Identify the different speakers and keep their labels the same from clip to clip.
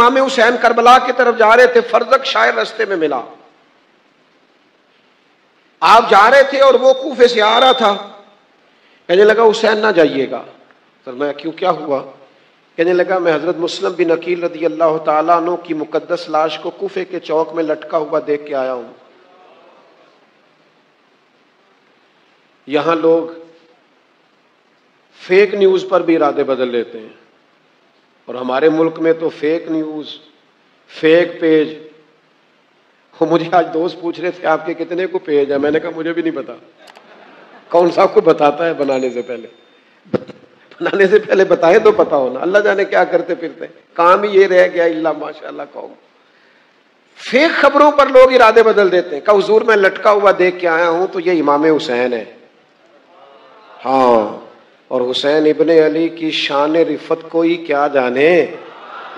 Speaker 1: امام حسین کربلا کی طرف جا رہے تھے، فرزق شاعر رستے میں ملا، آپ جا رہے تھے اور وہ کوفے سے آ رہا تھا، کہنے لگا حسین نہ جائیے گا۔ فرمایا کیوں، کیا ہوا؟ کہنے لگا میں حضرت مسلم بن عقیل رضی اللہ تعالیٰ عنہ کی مقدس لاش کو کوفے کے چوک میں لٹکا ہوا دیکھ کے آیا ہوں۔ یہاں لوگ فیک نیوز پر بھی ارادے بدل لیتے ہیں، اور ہمارے ملک میں تو فیک نیوز، فیک پیج۔ وہ مجھے آج دوست پوچھ رہے تھے آپ کے کتنے کو پیج ہے، میں نے کہا مجھے بھی نہیں پتا، کون سا کو بتاتا ہے بنانے سے پہلے؟ بنانے سے پہلے بتائے تو پتا ہونا، اللہ جانے کیا کرتے پھرتے، کام ہی یہ رہ گیا اللہ ماشاء اللہ قوم۔ فیک خبروں پر لوگ ارادے بدل دیتے ہیں، کہ حضور میں لٹکا ہوا دیکھ کے آیا ہوں تو یہ امام حسین ہے۔ ہاں، اور حسین ابن علی کی شان رفت کوئی کیا جانے،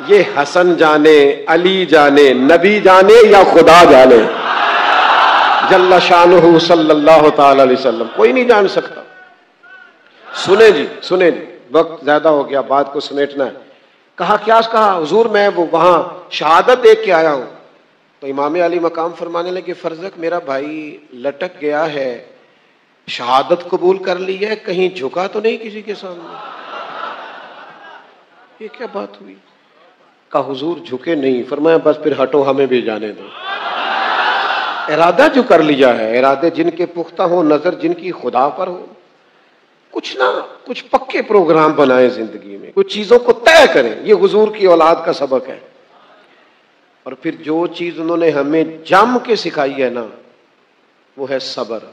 Speaker 1: یہ حسن جانے، علی جانے، نبی جانے یا خدا جانے، جل شانہ صلی اللہ تعالی علیہ وسلم، کوئی نہیں جان سکتا۔ سنیں جی، سنیں جی، وقت زیادہ ہو گیا، بات کو سمیٹنا ہے۔ کہا کیا کہا؟ حضور میں وہاں شہادت دیکھ کے آیا ہوں۔ تو امام علی مقام فرمانے لگے فرزق میرا بھائی لٹک گیا ہے، شہادت قبول کر لی ہے، کہیں جھکا تو نہیں کسی کے سامنے؟ یہ کیا بات ہوئی؟ کہا حضور جھکے نہیں۔ فرمایا بس پھر ہٹو، ہمیں بھی جانے دو۔ ارادہ جو کر لیا ہے، ارادے جن کے پختہ ہو، نظر جن کی خدا پر ہو، کچھ نہ کچھ پکے پروگرام بنائیں زندگی میں، کچھ چیزوں کو طے کریں۔ یہ حضور کی اولاد کا سبق ہے۔ اور پھر جو چیز انہوں نے ہمیں جم کے سکھائی ہے نا، وہ ہے صبر۔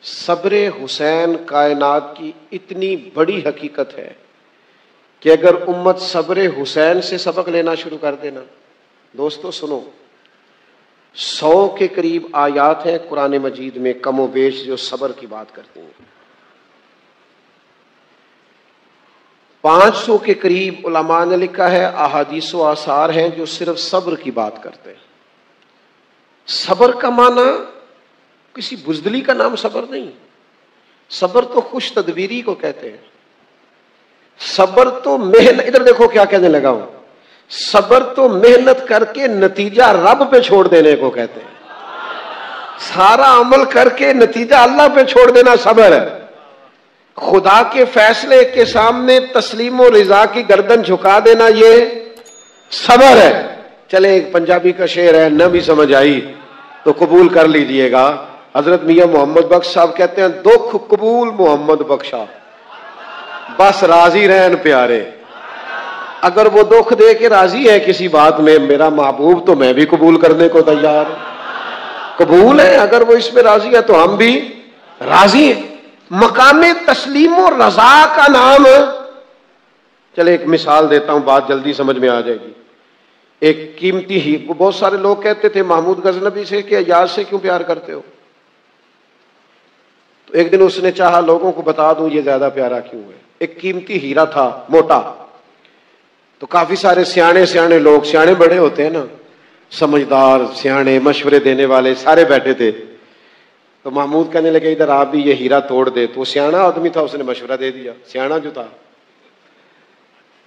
Speaker 1: صبر حسین کائنات کی اتنی بڑی حقیقت ہے کہ اگر امت صبر حسین سے سبق لینا شروع کر دینا، دوستو سنو، 100 کے قریب آیات ہیں قرآن مجید میں کم و بیش جو صبر کی بات کرتی ہیں، 500 کے قریب علماء نے لکھا ہے، احادیث و آثار ہیں جو صرف صبر کی بات کرتے ہیں۔ صبر کا معنی کسی بزدلی کا نام صبر نہیں، صبر تو خوش تدبیری کو کہتے ہیں، صبر تو محنت، ادھر دیکھو کیا کہنے لگا ہوں، صبر تو محنت کر کے نتیجہ رب پہ چھوڑ دینے کو کہتے ہیں، سارا عمل کر کے نتیجہ اللہ پہ چھوڑ دینا صبر ہے، خدا کے فیصلے کے سامنے تسلیم و رضا کی گردن جھکا دینا یہ صبر ہے۔ چلے ایک پنجابی کا شعر ہے، نہ بھی سمجھ آئی تو قبول کر لیجئے گا، حضرت میاں محمد بخش صاحب کہتے ہیں دکھ قبول محمد بخشا، بس راضی رہن پیارے۔ اگر وہ دکھ دے کے راضی ہے کسی بات میں میرا محبوب، تو میں بھی قبول کرنے کو تیار ہوں، قبول ہے، اگر وہ اس میں راضی ہے تو ہم بھی راضی ہیں۔ مقام تسلیم و رضا کا نام، چلے ایک مثال دیتا ہوں، بات جلدی سمجھ میں آ جائے گی۔ ایک قیمتی ہی، بہت سارے لوگ کہتے تھے محمود غزنوی سے کہ ایاز سے کیوں پیار کرتے ہو؟ تو ایک دن اس نے چاہا لوگوں کو بتا دوں یہ زیادہ پیارا کیوں ہے۔ ایک قیمتی ہیرا تھا موٹا، تو کافی سارے سیانے لوگ، سیانے بڑے ہوتے ہیں نا، سمجھدار سیانے مشورے دینے والے سارے بیٹھے تھے۔ تو محمود کہنے لگے ادھر آپ بھی یہ ہیرا توڑ دے، تو وہ سیانا آدمی تھا، اس نے مشورہ دے دیا، سیانا جو تھا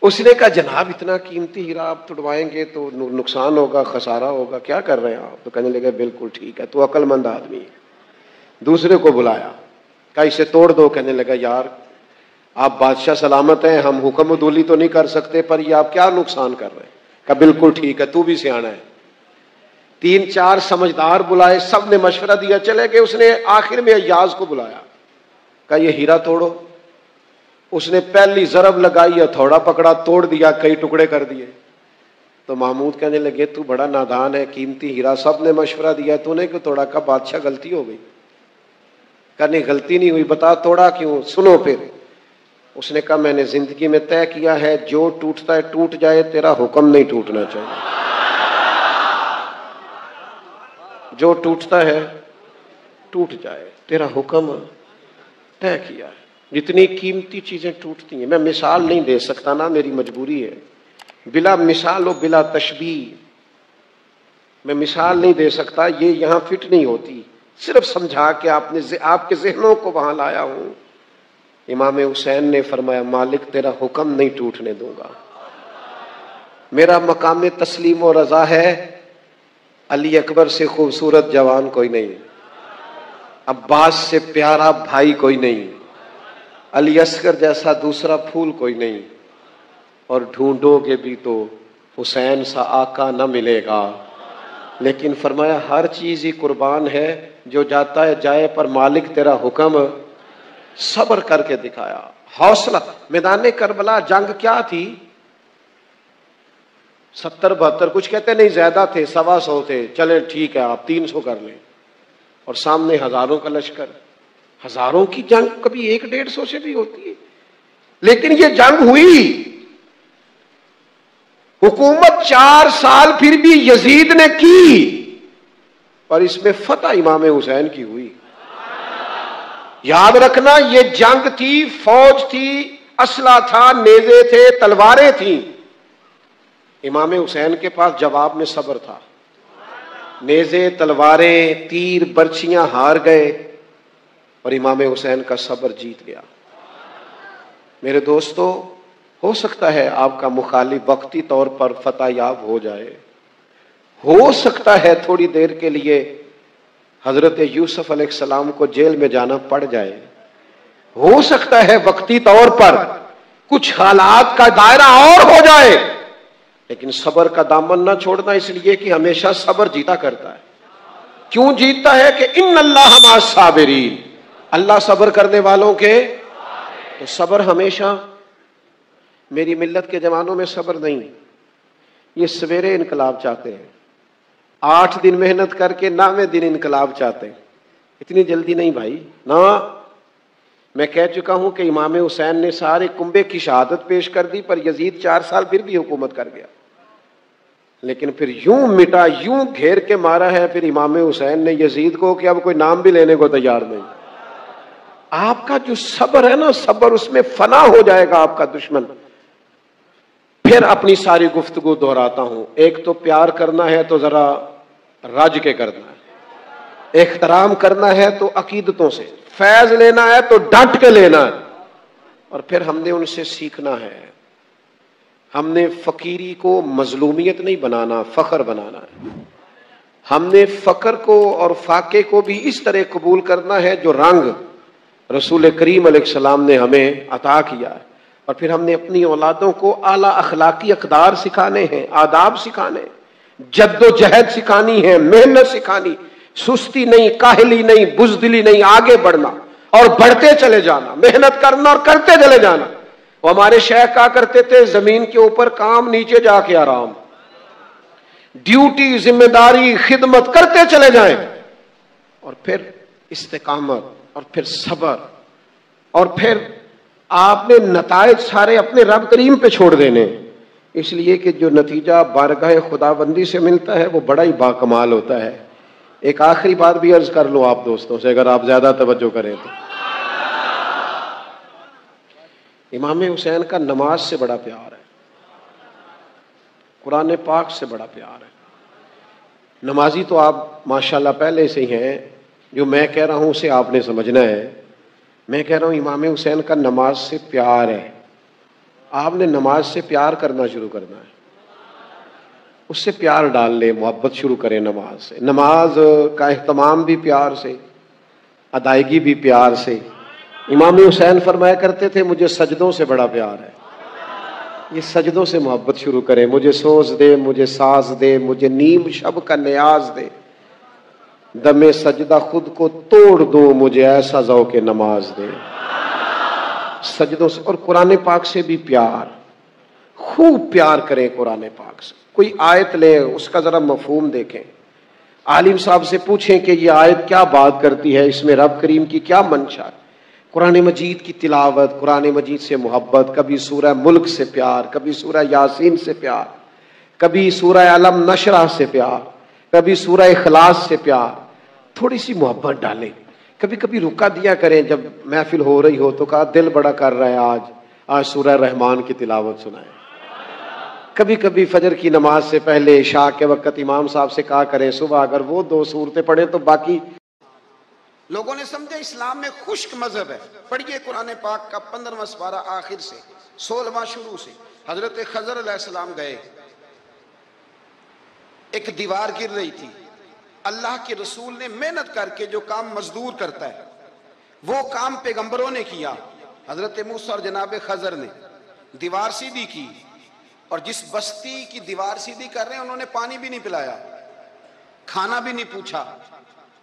Speaker 1: اس نے کہا جناب اتنا قیمتی ہیرا آپ توڑوائیں گے تو نقصان ہوگا، خسارہ ہوگا، کیا کر رہے ہیں آپ؟ تو کہنے لگے بالکل ٹھیک ہے، تو عقل مند آدمی ہے۔ دوسرے کو بلایا، کہا اسے توڑ دو۔ کہنے لگا یار آپ بادشاہ سلامت ہیں، ہم حکم عدولی تو نہیں کر سکتے، پر یہ آپ کیا نقصان کر رہے ہیں؟ کہا بالکل ٹھیک ہے، تو بھی سیانا ہے۔ 3-4 سمجھدار بلائے، سب نے مشورہ دیا، چلے گئے۔ اس نے آخر میں ایاز کو بلایا، کہا یہ ہیرا توڑو۔ اس نے پہلی ضرب لگائی، ہتھوڑا پکڑا، توڑ دیا، کئی ٹکڑے کر دیے۔ تو محمود کہنے لگے تو بڑا نادان ہے، قیمتی ہیرا سب نے مشورہ دیا، تو نے کیوں توڑا؟ کا بادشاہ غلطی ہو گئی۔ کہا نہیں غلطی نہیں ہوئی، بتا توڑا کیوں؟ سنو پھر۔ اس نے کہا میں نے زندگی میں طے کیا ہے جو ٹوٹتا ہے ٹوٹ جائے، تیرا حکم نہیں ٹوٹنا چاہیے، جو ٹوٹتا ہے ٹوٹ جائے، تیرا حکم طے کیا ہے۔ جتنی قیمتی چیزیں ٹوٹتی ہیں، میں مثال نہیں دے سکتا نا، میری مجبوری ہے، بلا مثال و بلا تشبیہ میں مثال نہیں دے سکتا، یہ یہاں فٹ نہیں ہوتی، صرف سمجھا کے آپ کے ذہنوں کو وہاں لایا ہوں۔ امام حسین نے فرمایا مالک تیرا حکم نہیں ٹوٹنے دوں گا، میرا مقام تسلیم و رضا ہے علی اکبر سے خوبصورت جوان کوئی نہیں، عباس سے پیارا بھائی کوئی نہیں، علی اصغر جیسا دوسرا پھول کوئی نہیں، اور ڈھونڈو گے بھی تو حسین سا آقا نہ ملے گا۔ لیکن فرمایا ہر چیز ہی قربان ہے، جو جاتا ہے جائے پر مالک تیرا حکم، صبر کر کے دکھایا، حوصلہ۔ میدان کربلا جنگ کیا تھی؟ 70-72، کچھ کہتے نہیں زیادہ تھے، 125 تھے، چلیں ٹھیک ہے آپ 300 کر لیں، اور سامنے ہزاروں کا لشکر۔ ہزاروں کی جنگ کبھی 100-150 سے بھی ہوتی ہے، لیکن یہ جنگ ہوئی، حکومت 4 سال پھر بھی یزید نے کی، اور اس میں فتح امام حسین کی ہوئی۔ یاد رکھنا یہ جنگ تھی، فوج تھی، اسلحہ تھا، نیزے تھے، تلواریں تھیں، امام حسین کے پاس جواب میں صبر تھا۔ نیزے، تلواریں، تیر، برچیاں ہار گئے، اور امام حسین کا صبر جیت گیا۔ میرے دوستو، ہو سکتا ہے آپ کا مخالف وقتی طور پر فتح یاب ہو جائے، ہو سکتا ہے تھوڑی دیر کے لیے حضرت یوسف علیہ السلام کو جیل میں جانا پڑ جائے، ہو سکتا ہے وقتی طور پر کچھ حالات کا دائرہ اور ہو جائے، لیکن صبر کا دامن نہ چھوڑنا، اس لیے کہ ہمیشہ صبر جیتا کرتا ہے۔ کیوں جیتتا ہے؟ کہ ان اللہ مع الصابرین، اللہ صبر کرنے والوں کے، تو صبر ہمیشہ۔ میری ملت کے جوانوں میں صبر نہیں، یہ سویرے انقلاب چاہتے ہیں، 8 دن محنت کر کے 9ویں دن انقلاب چاہتے ہیں، اتنی جلدی نہیں بھائی، نہ۔ میں کہہ چکا ہوں کہ امام حسین نے سارے کنبے کی شہادت پیش کر دی، پر یزید 4 سال پھر بھی حکومت کر گیا، لیکن پھر یوں مٹا، یوں گھیر کے مارا ہے پھر امام حسین نے یزید کو کہ اب کوئی نام بھی لینے کو تیار نہیں۔ آپ کا جو صبر ہے نا، صبر، اس میں فنا ہو جائے گا آپ کا دشمن۔ پھر اپنی ساری گفتگو دہراتا ہوں، ایک تو پیار کرنا ہے تو ذرا رج کے کرنا ہے، احترام کرنا ہے تو عقیدتوں سے، فیض لینا ہے تو ڈٹ کے لینا ہے، اور پھر ہم نے ان سے سیکھنا ہے۔ ہم نے فقیری کو مظلومیت نہیں بنانا، فخر بنانا ہے۔ ہم نے فقر کو اور فاقے کو بھی اس طرح قبول کرنا ہے جو رنگ رسول کریم علیہ السلام نے ہمیں عطا کیا ہے، اور پھر ہم نے اپنی اولادوں کو اعلیٰ اخلاقی اقدار سکھانے ہیں، آداب سکھانے ہیں، جد و جہد سکھانی ہے، محنت سکھانی، سستی نہیں، کاہلی نہیں، بزدلی نہیں، آگے بڑھنا اور بڑھتے چلے جانا، محنت کرنا اور کرتے چلے جانا۔ وہ ہمارے شیخ کہا کرتے تھے، زمین کے اوپر کام، نیچے جا کے آرام، ڈیوٹی، ذمہ داری، خدمت کرتے چلے جائیں، اور پھر استقامت، اور پھر صبر، اور پھر آپ نے نتائج سارے اپنے رب کریم پہ چھوڑ دینے، اس لیے کہ جو نتیجہ بارگاہ خداوندی سے ملتا ہے وہ بڑا ہی باکمال ہوتا ہے۔ ایک آخری بات بھی عرض کر لوں آپ دوستوں سے، اگر آپ زیادہ توجہ کریں تو۔ امام حسین کا نماز سے بڑا پیار ہے، قرآن پاک سے بڑا پیار ہے۔ نمازی تو آپ ماشاءاللہ پہلے سے ہی ہیں، جو میں کہہ رہا ہوں اسے آپ نے سمجھنا ہے۔ میں کہہ رہا ہوں امام حسین کا نماز سے پیار ہے، آپ نے نماز سے پیار کرنا شروع کرنا ہے، اس سے پیار ڈال لے، محبت شروع کریں نماز سے۔ نماز کا اہتمام بھی پیار سے، ادائیگی بھی پیار سے۔ امام حسین فرمایا کرتے تھے، مجھے سجدوں سے بڑا پیار ہے، یہ سجدوں سے محبت شروع کریں، مجھے سوز دے، مجھے ساز دے، مجھے نیم شب کا نیاز دے، دم سجدہ خود کو توڑ دو، مجھے ایسا ذوق نماز دے۔ سجدوں سے، اور قرآن پاک سے بھی پیار، خوب پیار کریں قرآن پاک سے۔ کوئی آیت لیں، اس کا ذرا مفہوم دیکھیں، عالم صاحب سے پوچھیں کہ یہ آیت کیا بات کرتی ہے، اس میں رب کریم کی کیا منشا ہے۔ قرآن مجید کی تلاوت، قرآن مجید سے محبت، کبھی سورہ ملک سے پیار، کبھی سورہ یاسین سے پیار، کبھی سورہ علم نشرح سے پیار، کبھی سورہ اخلاص سے پیار، تھوڑی سی محبت ڈالیں۔ کبھی کبھی رکا دیا کریں، جب محفل ہو رہی ہو تو کہا دل بڑا کر رہا ہے، آج سورہ رحمان کی تلاوت سنائیں۔ کبھی کبھی فجر کی نماز سے پہلے، عشاء کے وقت امام صاحب سے کہا کریں صبح اگر وہ 2 سورتیں پڑھیں تو باقی۔ لوگوں نے سمجھا اسلام میں خشک مذہب ہے، پڑھیے قرآن پاک کا 15واں سپارہ آخر سے، 16واں شروع سے۔ حضرت خضر علیہ السلام گئے،
Speaker 2: ایک دیوار گر رہی تھی، اللہ کے رسول نے محنت کر کے جو کام مزدور کرتا ہے وہ کام پیغمبروں نے کیا، حضرت موسیٰ اور جناب خضر نے دیوار سیدھی کی، اور جس بستی کی دیوار سیدھی کر رہے ہیں انہوں نے پانی بھی نہیں پلایا، کھانا بھی نہیں پوچھا،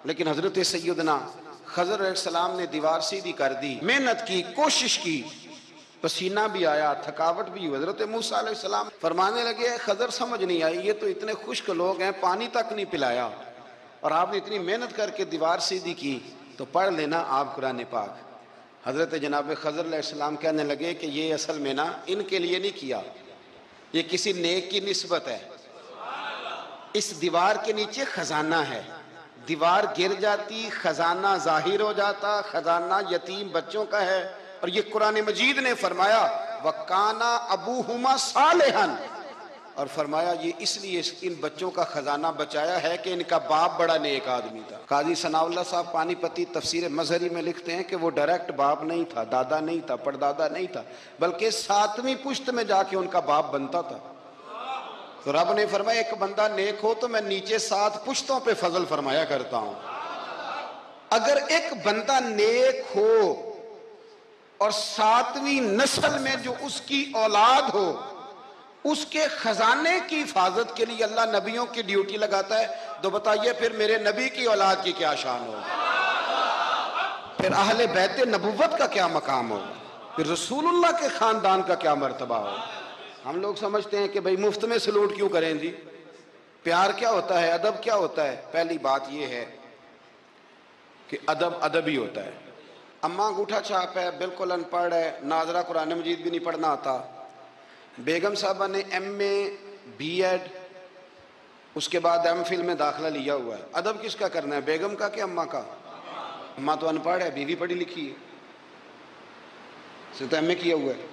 Speaker 2: لیکن حضرت سیدنا خضر علیہ السلام نے دیوار سیدھی کر دی، محنت کی، کوشش کی، پسینہ بھی آیا، تھکاوٹ بھی ہوئی۔ حضرت موسیٰ علیہ السلام فرمانے لگے خضر سمجھ نہیں آئی، یہ تو اتنے خشک لوگ ہیں، پانی تک نہیں پلایا، اور آپ نے اتنی محنت کر کے دیوار سیدھی کی، تو پڑھ لینا آپ قرآن پاک۔ حضرت جناب خضر علیہ السلام کہنے لگے کہ یہ اصل میں نا ان کے لیے نہیں کیا، یہ کسی نیک کی نسبت ہے، اس دیوار کے نیچے خزانہ ہے، دیوار گر جاتی خزانہ ظاہر ہو جاتا، خزانہ یتیم بچوں کا ہے، اور یہ قرآن مجید نے فرمایا وَقَانَ أَبُوهُمَا صَالِحًا، اور فرمایا یہ اس لیے ان بچوں کا خزانہ بچایا ہے کہ ان کا باپ بڑا نیک آدمی تھا۔ قاضی ثناء اللہ صاحب پانی پتی تفسیر مظہری میں لکھتے ہیں کہ وہ ڈائریکٹ باپ نہیں تھا، دادا نہیں تھا، پردادا نہیں تھا، بلکہ 7ویں پشت میں جا کے ان کا باپ بنتا تھا۔ تو رب نے فرمایا ایک بندہ نیک ہو تو میں نیچے 7 پشتوں پہ فضل فرمایا کرتا ہوں۔ اگر ایک بندہ نیک ہو اور 7ویں نسل میں جو اس کی اولاد ہو، اس کے خزانے کی حفاظت کے لیے اللہ نبیوں کی ڈیوٹی لگاتا ہے، تو بتائیے پھر میرے نبی کی اولاد کی کیا شان ہو، پھر اہل بیت نبوت کا کیا مقام ہو، پھر رسول اللہ کے خاندان کا کیا مرتبہ ہو۔ ہم لوگ سمجھتے ہیں کہ بھئی مفت میں سلوٹ کیوں کریں جی، پیار کیا ہوتا ہے، ادب کیا ہوتا ہے؟ پہلی بات یہ ہے کہ ادب ہی ہوتا ہے۔ اماں انگوٹھا چھاپ ہے، بالکل ان پڑھ ہے، ناظرہ قرآن مجید بھی نہیں پڑھنا آتا، بیگم صاحبہ نے ایم اے بی ایڈ اس کے بعد ایم فل میں داخلہ لیا ہوا ہے، ادب کس کا کرنا ہے، بیگم کا کہ اماں کا؟ اماں تو ان پڑھ ہے، بیوی پڑھی لکھی ہے، اسے تو ایم اے کیا ہوا ہے،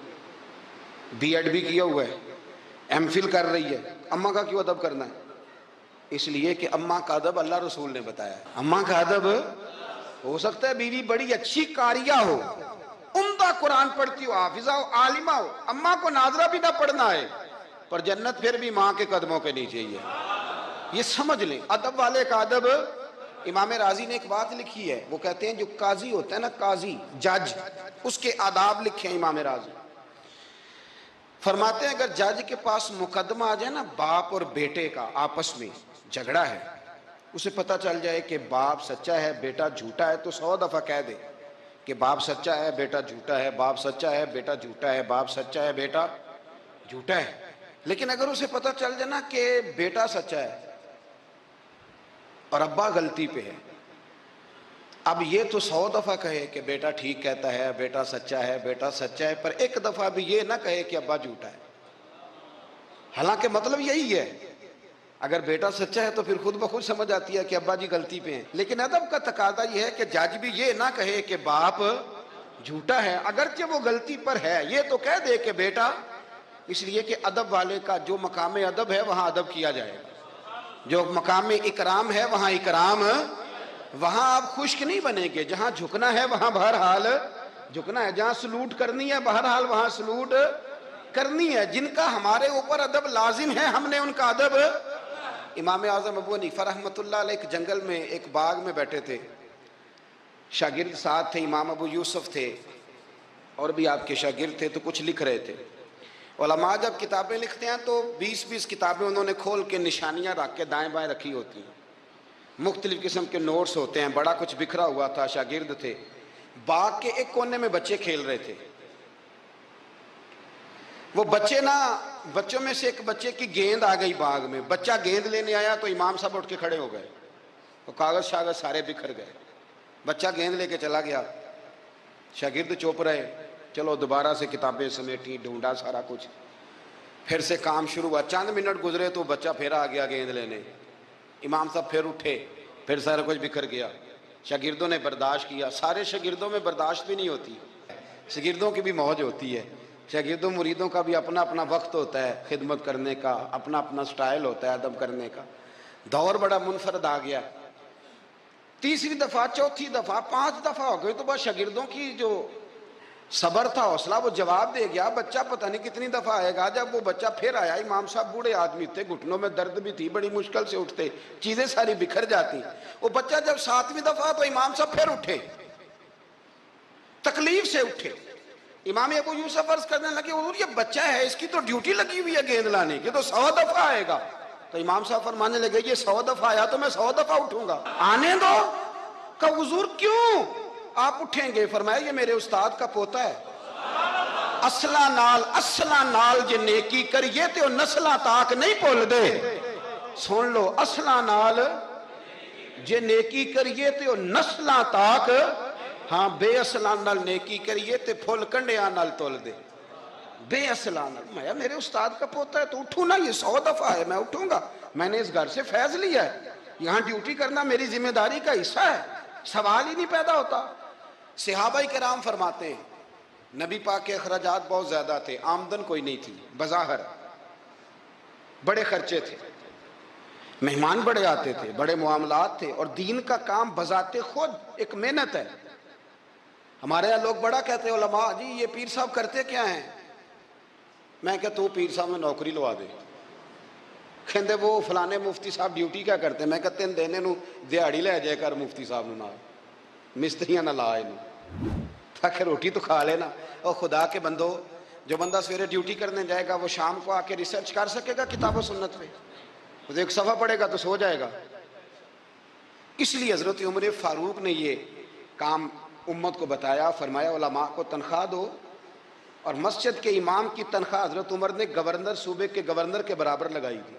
Speaker 2: بی ایڈ بھی کیا ہوا ہے، ایم فل کر رہی ہے، اماں کا کیوں ادب کرنا ہے؟ اس لیے کہ اماں کا ادب اللہ رسول نے بتایا ہے۔ اماں کا ادب ہو سکتا ہے بیوی بڑی اچھی قاریہ ہو، عمدہ قرآن پڑھتی ہو، حافظہ ہو، عالمہ ہو، اماں کو ناظرہ بھی نہ پڑھنا ہے، پر جنت پھر بھی ماں کے قدموں کے نیچے ہی ہے۔ یہ سمجھ لیں ادب والے کا ادب۔ امام راضی نے ایک بات لکھی ہے، وہ کہتے ہیں جو قاضی ہوتا ہے نا، قاضی جج، اس کے آداب لکھے ہیں امام راضی، فرماتے ہیں اگر جج کے پاس مقدمہ آ جائے نا باپ اور بیٹے کا آپس میں جھگڑا ہے، اسے پتہ چل جائے کہ باپ سچا ہے بیٹا جھوٹا ہے، تو 100 دفعہ کہہ دے کہ باپ سچا ہے بیٹا جھوٹا ہے، باپ سچا ہے بیٹا جھوٹا ہے، باپ سچا ہے بیٹا جھوٹا ہے۔ لیکن اگر اسے پتہ چل جائے نا کہ بیٹا سچا ہے اور ابا غلطی پہ ہے، اب یہ تو 100 دفعہ کہے کہ بیٹا ٹھیک کہتا ہے، بیٹا سچا ہے، بیٹا سچا ہے، پر ایک دفعہ بھی یہ نہ کہے کہ ابا جھوٹا ہے، حالانکہ مطلب یہی ہے۔ اگر بیٹا سچا ہے تو پھر خود بخود سمجھ آتی ہے کہ ابا جی غلطی پہ ہیں، لیکن ادب کا تقاضا یہ ہے کہ جج بھی یہ نہ کہے کہ باپ جھوٹا ہے اگرچہ وہ غلطی پر ہے، یہ تو کہہ دے کہ بیٹا، اس لیے کہ ادب والے کا جو مقام ادب ہے وہاں ادب کیا جائے گا، جو مقام اکرام ہے وہاں اکرام، وہاں آپ خشک نہیں بنیں گے، جہاں جھکنا ہے وہاں بہرحال جھکنا ہے، جہاں سلوٹ کرنی ہے بہرحال وہاں سلوٹ کرنی ہے۔ جن کا ہمارے اوپر ادب لازم ہے ہم نے ان کا ادب۔ امام اعظم ابو حنیفہ رحمۃ اللہ علیہ ایک جنگل میں ایک باغ میں بیٹھے تھے، شاگرد ساتھ تھے، امام ابو یوسف تھے اور بھی آپ کے شاگرد تھے، تو کچھ لکھ رہے تھے۔ علماء جب کتابیں لکھتے ہیں تو 20 کتابیں انہوں نے کھول کے نشانیاں رکھ کے دائیں بائیں رکھی ہوتی ہیں، مختلف قسم کے نوٹس ہوتے ہیں، بڑا کچھ بکھرا ہوا تھا، شاگرد تھے۔ باغ کے ایک کونے میں بچے کھیل رہے تھے، وہ بچوں میں سے ایک بچے کی گیند آ گئی باغ میں، بچہ گیند لینے آیا تو امام صاحب اٹھ کے کھڑے ہو گئے، تو کاغذ شاغذ سارے بکھر گئے، بچہ گیند لے کے چلا گیا، شاگرد چوپ رہے، چلو دوبارہ سے کتابیں سمیٹی، ڈھونڈا سارا کچھ، پھر سے کام شروع ہوا، چند منٹ گزرے تو بچہ پھر آ گیا گیند لینے، امام صاحب پھر اٹھے، پھر سارا کچھ بکھر گیا، شاگردوں نے برداشت کیا، سارے شاگردوں میں برداشت بھی نہیں ہوتی، شاگردوں کی بھی موج ہوتی ہے، شاگردوں مریدوں کا بھی اپنا اپنا وقت ہوتا ہے خدمت کرنے کا، اپنا اپنا سٹائل ہوتا ہے ادب کرنے کا، دور بڑا منفرد آ گیا، تیسری دفعہ چوتھی دفعہ 5 دفعہ ہو گئی تو بس شاگردوں کی جو صبر تھا، حوصلہ، وہ جواب دے گیا. بچہ پتہ نہیں کتنی دفعہ آئے گا. جب وہ بچہ پھر آیا، امام صاحب بوڑھے آدمی تھے، گھٹنوں میں درد بھی تھی، بڑی مشکل سے اٹھتے، چیزیں ساری بکھر جاتی. وہ بچہ جب 7ویں دفعہ تو امام صاحب پھر اٹھے، تکلیف سے اٹھے. امام ابو یوسف عرض کرنے لگے حضور یہ بچہ ہے، اس کی تو ڈیوٹی لگی ہوئی ہے گیند لانے کی، تو 100 دفعہ آئے گا. تو امام صاحب فرمانے لگے یہ 100 دفعہ آیا تو میں 100 دفعہ اٹھوں گا، آنے دو. کہ حضور کیوں آپ اٹھیں گے؟ فرمایا یہ میرے استاد کا پوتا ہے. اصلا نال جے نیکی کریے تے نسلاں تاک نہیں بھول دے. سن لو، اصلا نال جے نیکی کریے تے نسلاں تاک، ہاں بے اصلاں نال نیکی کریے تے پھل کنڈیاں نال تول دے. بے اصلاں نال، میں میرے استاد کا پوتا ہے تو اٹھوں نا، یہ 100 دفعہ ہے میں اٹھوں گا. میں نے اس گھر سے فیض لیا ہے، یہاں ڈیوٹی کرنا میری ذمہ داری کا حصہ ہے، سوال ہی نہیں پیدا ہوتا. صحابہ کرام فرماتے ہیں نبی پاک کے اخراجات بہت زیادہ تھے، آمدن کوئی نہیں تھی، بظاہر بڑے خرچے تھے، مہمان بڑے آتے تھے، بڑے معاملات تھے، اور دین کا کام بذات خود ایک محنت ہے. ہمارے یہاں لوگ بڑا کہتے ہیں علماء جی یہ پیر صاحب کرتے کیا ہیں؟ میں کہتا ہوں پیر صاحب میں نوکری لوا دے. کہندے وہ فلانے مفتی صاحب ڈیوٹی کیا کرتے ہیں؟ میں کہتے ہیں دینے نو دیہاڑی لے جائے کر مفتی صاحب نو، مستریاں نہ لا انہوں تاکہ روٹی تو کھا لینا. اور خدا کے بندو، جو بندہ سویرے ڈیوٹی کرنے جائے گا وہ شام کو آ کے ریسرچ کر سکے گا کتاب و سنت پہ؟ وہ ایک صفحہ پڑھے گا تو سو جائے گا. اس لیے حضرت عمر فاروق نے یہ کام امت کو بتایا، فرمایا علماء کو تنخواہ دو. اور مسجد کے امام کی تنخواہ حضرت عمر نے گورنر، صوبے کے گورنر کے برابر لگائی تھی،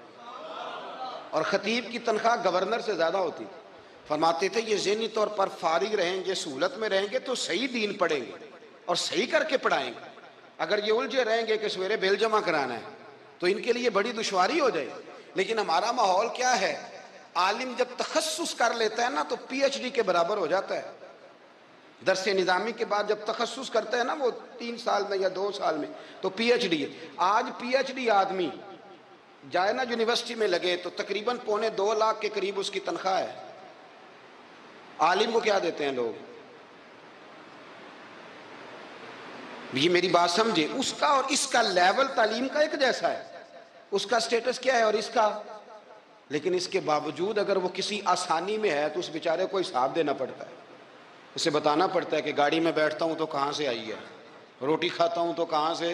Speaker 2: اور خطیب کی تنخواہ گورنر سے زیادہ ہوتی تھی. فرماتے تھے یہ ذہنی طور پر فارغ رہیں گے، سہولت میں رہیں گے تو صحیح دین پڑھیں گے اور صحیح کر کے پڑھائیں گے. اگر یہ الجھے رہیں گے کہ سویرے بل جمع کرانا ہے تو ان کے لیے بڑی دشواری ہو جائے. لیکن ہمارا ماحول کیا ہے، عالم جب تخصص کر لیتا ہے نا تو پی ایچ ڈی کے برابر ہو جاتا ہے. درس نظامی کے بعد جب تخصص کرتا ہے نا وہ 3 سال میں یا 2 سال میں تو پی ایچ ڈی ہے. آج پی ایچ ڈی آدمی جائے نا یونیورسٹی میں لگے تو تقریباً 2.25 لاکھ کے قریب اس کی تنخواہ ہے. عالم کو کیا دیتے ہیں لوگ؟ یہ میری بات سمجھے، اس کا اور اس کا لیول تعلیم کا ایک جیسا ہے، اس کا سٹیٹس کیا ہے اور اس کا. لیکن اس کے باوجود اگر وہ کسی آسانی میں ہے تو اس بیچارے کو حساب دینا پڑتا ہے، اسے بتانا پڑتا ہے کہ گاڑی میں بیٹھتا ہوں تو کہاں سے آئی ہے، روٹی کھاتا ہوں تو کہاں سے،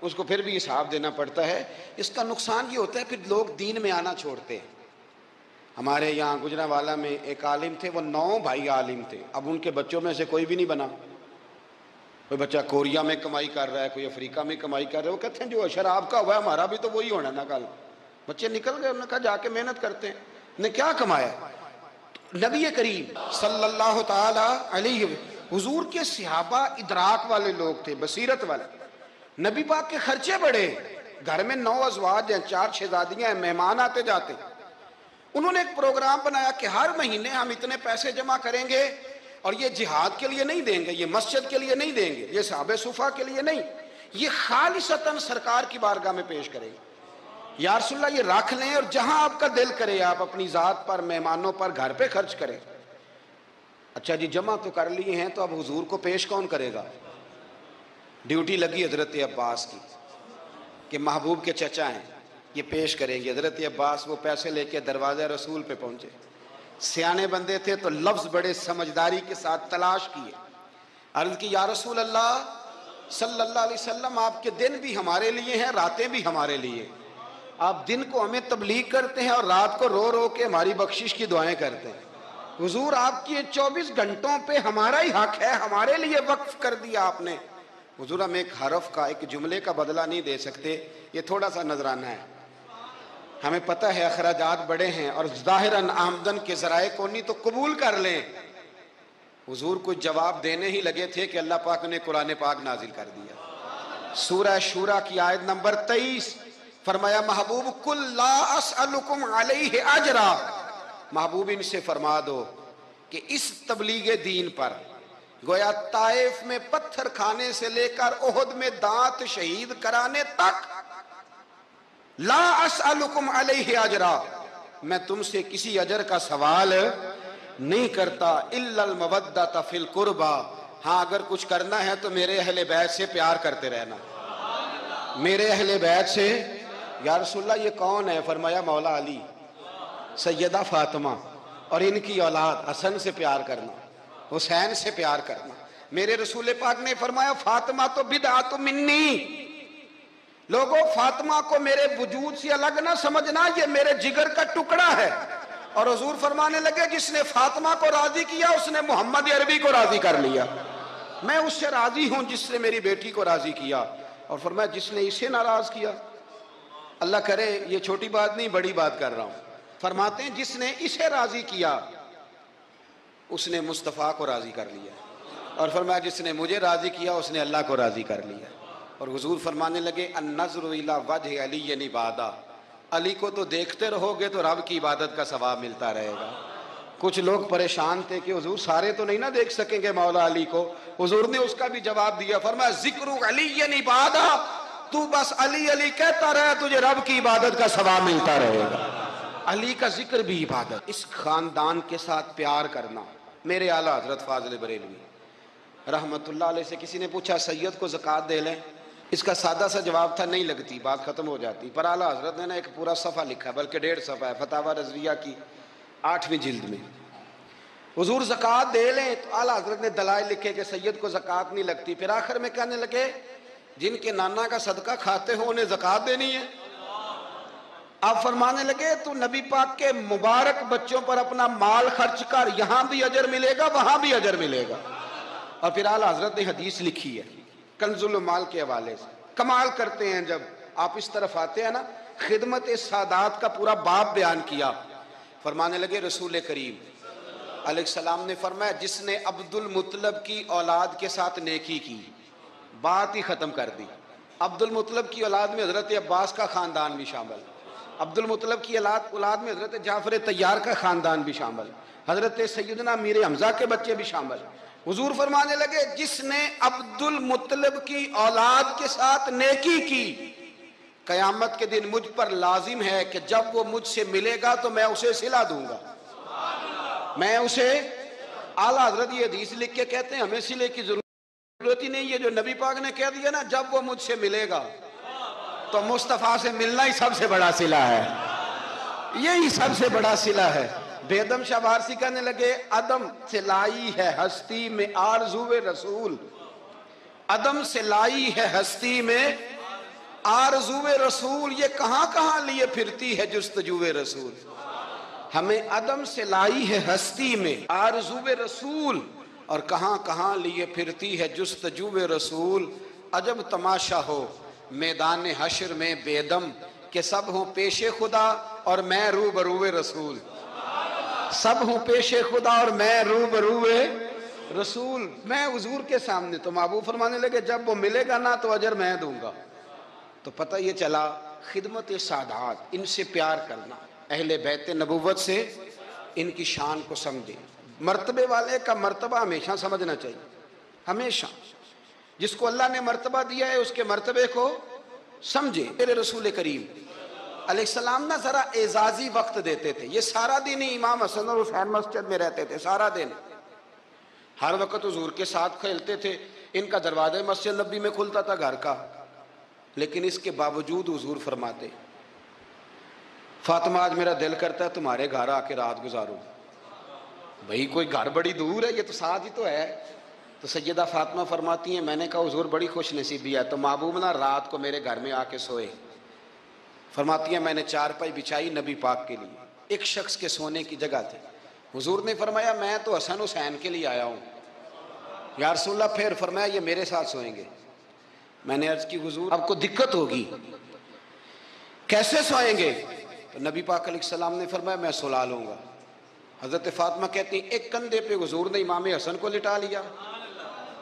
Speaker 2: اس کو پھر بھی حساب دینا پڑتا ہے. اس کا نقصان یہ ہوتا ہے پھر لوگ دین میں آنا چھوڑتے ہیں. ہمارے یہاں گجرانوالہ میں ایک عالم تھے، وہ 9 بھائی عالم تھے. اب ان کے بچوں میں سے کوئی بھی نہیں بنا. کوئی بچہ کوریا میں کمائی کر رہا ہے، کوئی افریقہ میں کمائی کر رہا ہے. وہ کہتے ہیں جو شراب کا ہوا ہے ہمارا بھی تو وہی ہونا نا. کل بچے نکل گئے، انہوں نے کہا جا کے محنت کرتے ہیں. نے کیا کمایا؟ نبی کریم صلی اللہ تعالی علیہ حضور کے صحابہ ادراک والے لوگ تھے، بصیرت والے. نبی پاک کے خرچے بڑے، گھر میں 9 ازواج ہیں، 4 شہزادیاں ہیں، مہمان آتے جاتے. انہوں نے ایک پروگرام بنایا کہ ہر مہینے ہم اتنے پیسے جمع کریں گے، اور یہ جہاد کے لیے نہیں دیں گے، یہ مسجد کے لیے نہیں دیں گے، یہ صحابہ صفا کے لیے نہیں، یہ خالصتاً سرکار کی بارگاہ میں پیش کریں گے. یا رسول اللہ یہ رکھ لیں اور جہاں آپ کا دل کرے آپ اپنی ذات پر، مہمانوں پر، گھر پہ خرچ کریں. اچھا جی جمع تو کر لیے ہیں تو اب حضور کو پیش کون کرے گا؟ ڈیوٹی لگی حضرت عباس کی کہ محبوب کے چچا ہیں، یہ پیش کریں گے. حضرت عباس وہ پیسے لے کے دروازہ رسول پہ پہنچے. سیانے بندے تھے تو لفظ بڑے سمجھداری کے ساتھ تلاش کیے. عرض کی یا رسول اللہ صلی اللہ علیہ وسلم آپ کے دن بھی ہمارے لیے ہیں، راتیں بھی ہمارے لیے. آپ دن کو ہمیں تبلیغ کرتے ہیں اور رات کو رو رو کے ہماری بخشش کی دعائیں کرتے ہیں. حضور آپ کی 24 گھنٹوں پہ ہمارا ہی حق ہے، ہمارے لیے وقف کر دیا آپ نے. حضور ہم ایک حرف کا، ایک جملے کا بدلہ نہیں دے سکتے، یہ تھوڑا سا نذرانہ ہے. ہمیں پتہ ہے اخراجات بڑے ہیں اور ظاہراً آمدن کے ذرائع کو نہیں تو قبول کر لیں. حضور کو جواب دینے ہی لگے تھے کہ اللہ پاک نے قرآن پاک نازل کر دیا. سورہ شورى کی آیت نمبر 23 فرمایا محبوب قل لا اسألکم علیہ اجرا، محبوب ان سے فرما دو کہ اس تبلیغ دین پر گویا طائف میں پتھر کھانے سے لے کر احد میں دانت شہید کرانے تک لا اسألکم علیہ اجرا، میں تم سے کسی اجر کا سوال نہیں کرتا الا المودۃ فی القربى، ہاں اگر کچھ کرنا ہے تو میرے اہل بیت سے پیار کرتے رہنا. میرے اہل بیت سے. یا رسول اللہ یہ کون ہے؟ فرمایا مولا علی، سیدہ فاطمہ اور ان کی اولاد حسن سے پیار کرنا، حسین سے پیار کرنا. میرے رسول پاک نے فرمایا فاطمہ تو بدعت منی. لوگوں فاطمہ کو میرے وجود سے الگ نہ سمجھنا، یہ میرے جگر کا ٹکڑا ہے. اور حضور فرمانے لگے جس نے فاطمہ کو راضی کیا اس نے محمد عربی کو راضی کر لیا. میں اس سے راضی ہوں جس نے میری بیٹی کو راضی کیا. اور فرمایا جس نے اسے ناراض کیا، اللہ کرے یہ چھوٹی بات نہیں بڑی بات کر رہا ہوں، فرماتے ہیں جس نے اسے راضی کیا اس نے مصطفیٰ کو راضی کر لیا. اور فرمایا جس نے مجھے راضی کیا اس نے اللہ کو راضی کر لیا. اور حضور فرمانے لگے النظر الی وجہ علی عبادہ، علی کو تو دیکھتے رہو گے تو رب کی عبادت کا ثواب ملتا رہے گا. کچھ لوگ پریشان تھے کہ حضور سارے تو نہیں نہ دیکھ سکیں گے مولا علی کو. حضور نے اس کا بھی جواب دیا، فرمایا ذکر علی عبادہ، تو بس علی علی کہتا رہے تجھے رب کی عبادت کا ثواب ملتا رہے گا. علی کا ذکر بھی عبادت. اس خاندان کے ساتھ پیار کرنا. میرے اعلیٰ حضرت فاضل بریلوی رحمت اللہ علیہ سے کسی نے پوچھا سید کو زکوٰۃ دے لیں؟ اس کا سادہ سا جواب تھا نہیں لگتی، بات ختم ہو جاتی. پر اعلیٰ حضرت نے ایک پورا صفحہ لکھا ہے، بلکہ 1.5 صفحہ ہے، فتاوی رضویہ کی 8ویں جلد میں. حضور زکوٰۃ دے لیں تو اعلیٰ حضرت نے دلائل لکھے کہ سید کو زکوٰۃ نہیں لگتی. پھر آخر میں کہنے لگے جن کے نانا کا صدقہ کھاتے ہو انہیں زکوٰۃ دینی ہے. آپ فرمانے لگے تو نبی پاک کے مبارک بچوں پر اپنا مال خرچ کر، یہاں بھی اجر ملے گا وہاں بھی اجر ملے گا. اور پھر اعلیٰ حضرت نے حدیث لکھی ہے کنز المال کے حوالے سے. کمال کرتے ہیں جب آپ اس طرف آتے ہیں نا، خدمت سادات کا پورا باب بیان کیا. فرمانے لگے رسول کریم علیہ السلام نے فرمایا جس نے عبد المطلب کی اولاد کے ساتھ نیکی کی، بات ہی ختم کر دی. عبد المطلب کی اولاد میں حضرت عباس کا خاندان بھی شامل، عبد المطلب کی اولاد میں حضرت جعفر طیار کا خاندان بھی شامل، حضرت سیدنا میر حمزہ کے بچے بھی شامل. حضور فرمانے لگے جس نے عبد المطلب کی اولاد کے ساتھ نیکی کی، قیامت کے دن مجھ پر لازم ہے کہ جب وہ مجھ سے ملے گا تو میں اسے صلہ دوں گا. میں اسے، اعلیٰ حضرت یہ حدیث لکھ کے کہتے ہیں ہمیں صلے کی ضرورت ہی نہیں. یہ جو نبی پاک نے کہہ دیا نا جب وہ مجھ سے ملے گا، تو مصطفیٰ سے ملنا ہی سب سے بڑا صلہ ہے. یہی سب سے بڑا صلہ ہے. بیدم شاہ بارسی کہنے لگے عدم سے لائی ہے ہستی میں آرزو رسول، عدم سے لائی ہے ہستی میں آرزو رسول. یہ کہاں کہاں لیے پھرتی ہے جستجو رسول. ہمیں عدم سے لائی ہے ہستی میں آرزو رسول، اور کہاں کہاں لیے پھرتی ہے جستجو رسول. عجب تماشا ہو میدان حشر میں بیدم کہ سب ہوں پیش خدا اور میں روبرو رسول. سب ہوں پیش خدا اور میں روبرو رسول. میں حضور کے سامنے. تو محبوب فرمانے لگے جب وہ ملے گا نا تو اجر میں دوں گا. تو پتہ یہ چلا خدمت سادات، ان سے پیار کرنا، اہل بیت نبوت سے ان کی شان کو سمجھے. مرتبے والے کا مرتبہ ہمیشہ سمجھنا چاہیے، ہمیشہ. جس کو اللہ نے مرتبہ دیا ہے اس کے مرتبے کو سمجھے. میرے رسول کریم علیہ السلام نا ذرا اعزازی وقت دیتے تھے. یہ سارا دن ہی امام حسن اور حسین مسجد میں رہتے تھے، سارا دن ہر وقت حضور کے ساتھ کھیلتے تھے. ان کا دروازہ مسجد نبی میں کھلتا تھا گھر کا. لیکن اس کے باوجود حضور فرماتے فاطمہ آج میرا دل کرتا ہے تمہارے گھر آ کے رات گزاروں. بھئی کوئی گھر بڑی دور ہے، یہ تو ساتھ ہی تو ہے. تو سیدہ فاطمہ فرماتی ہیں میں نے کہا حضور بڑی خوش نصیبی ہے تو محبوب نا رات کو میرے گھر میں آ کے سوئے. فرماتی ہیں میں نے چارپائی بچھائی نبی پاک کے لیے، ایک شخص کے سونے کی جگہ تھی. حضور نے فرمایا میں تو حسن حسین کے لیے آیا ہوں. یا رسول اللہ پھر فرمایا یہ میرے ساتھ سوئیں گے. میں نے عرض کی حضور آپ کو دقت ہوگی، کیسے سوئیں گے؟ تو نبی پاک علیہ السلام نے فرمایا میں سلا لوں گا. حضرت فاطمہ کہتی ہیں ایک کندھے پہ حضور نے امام حسن کو لٹا لیا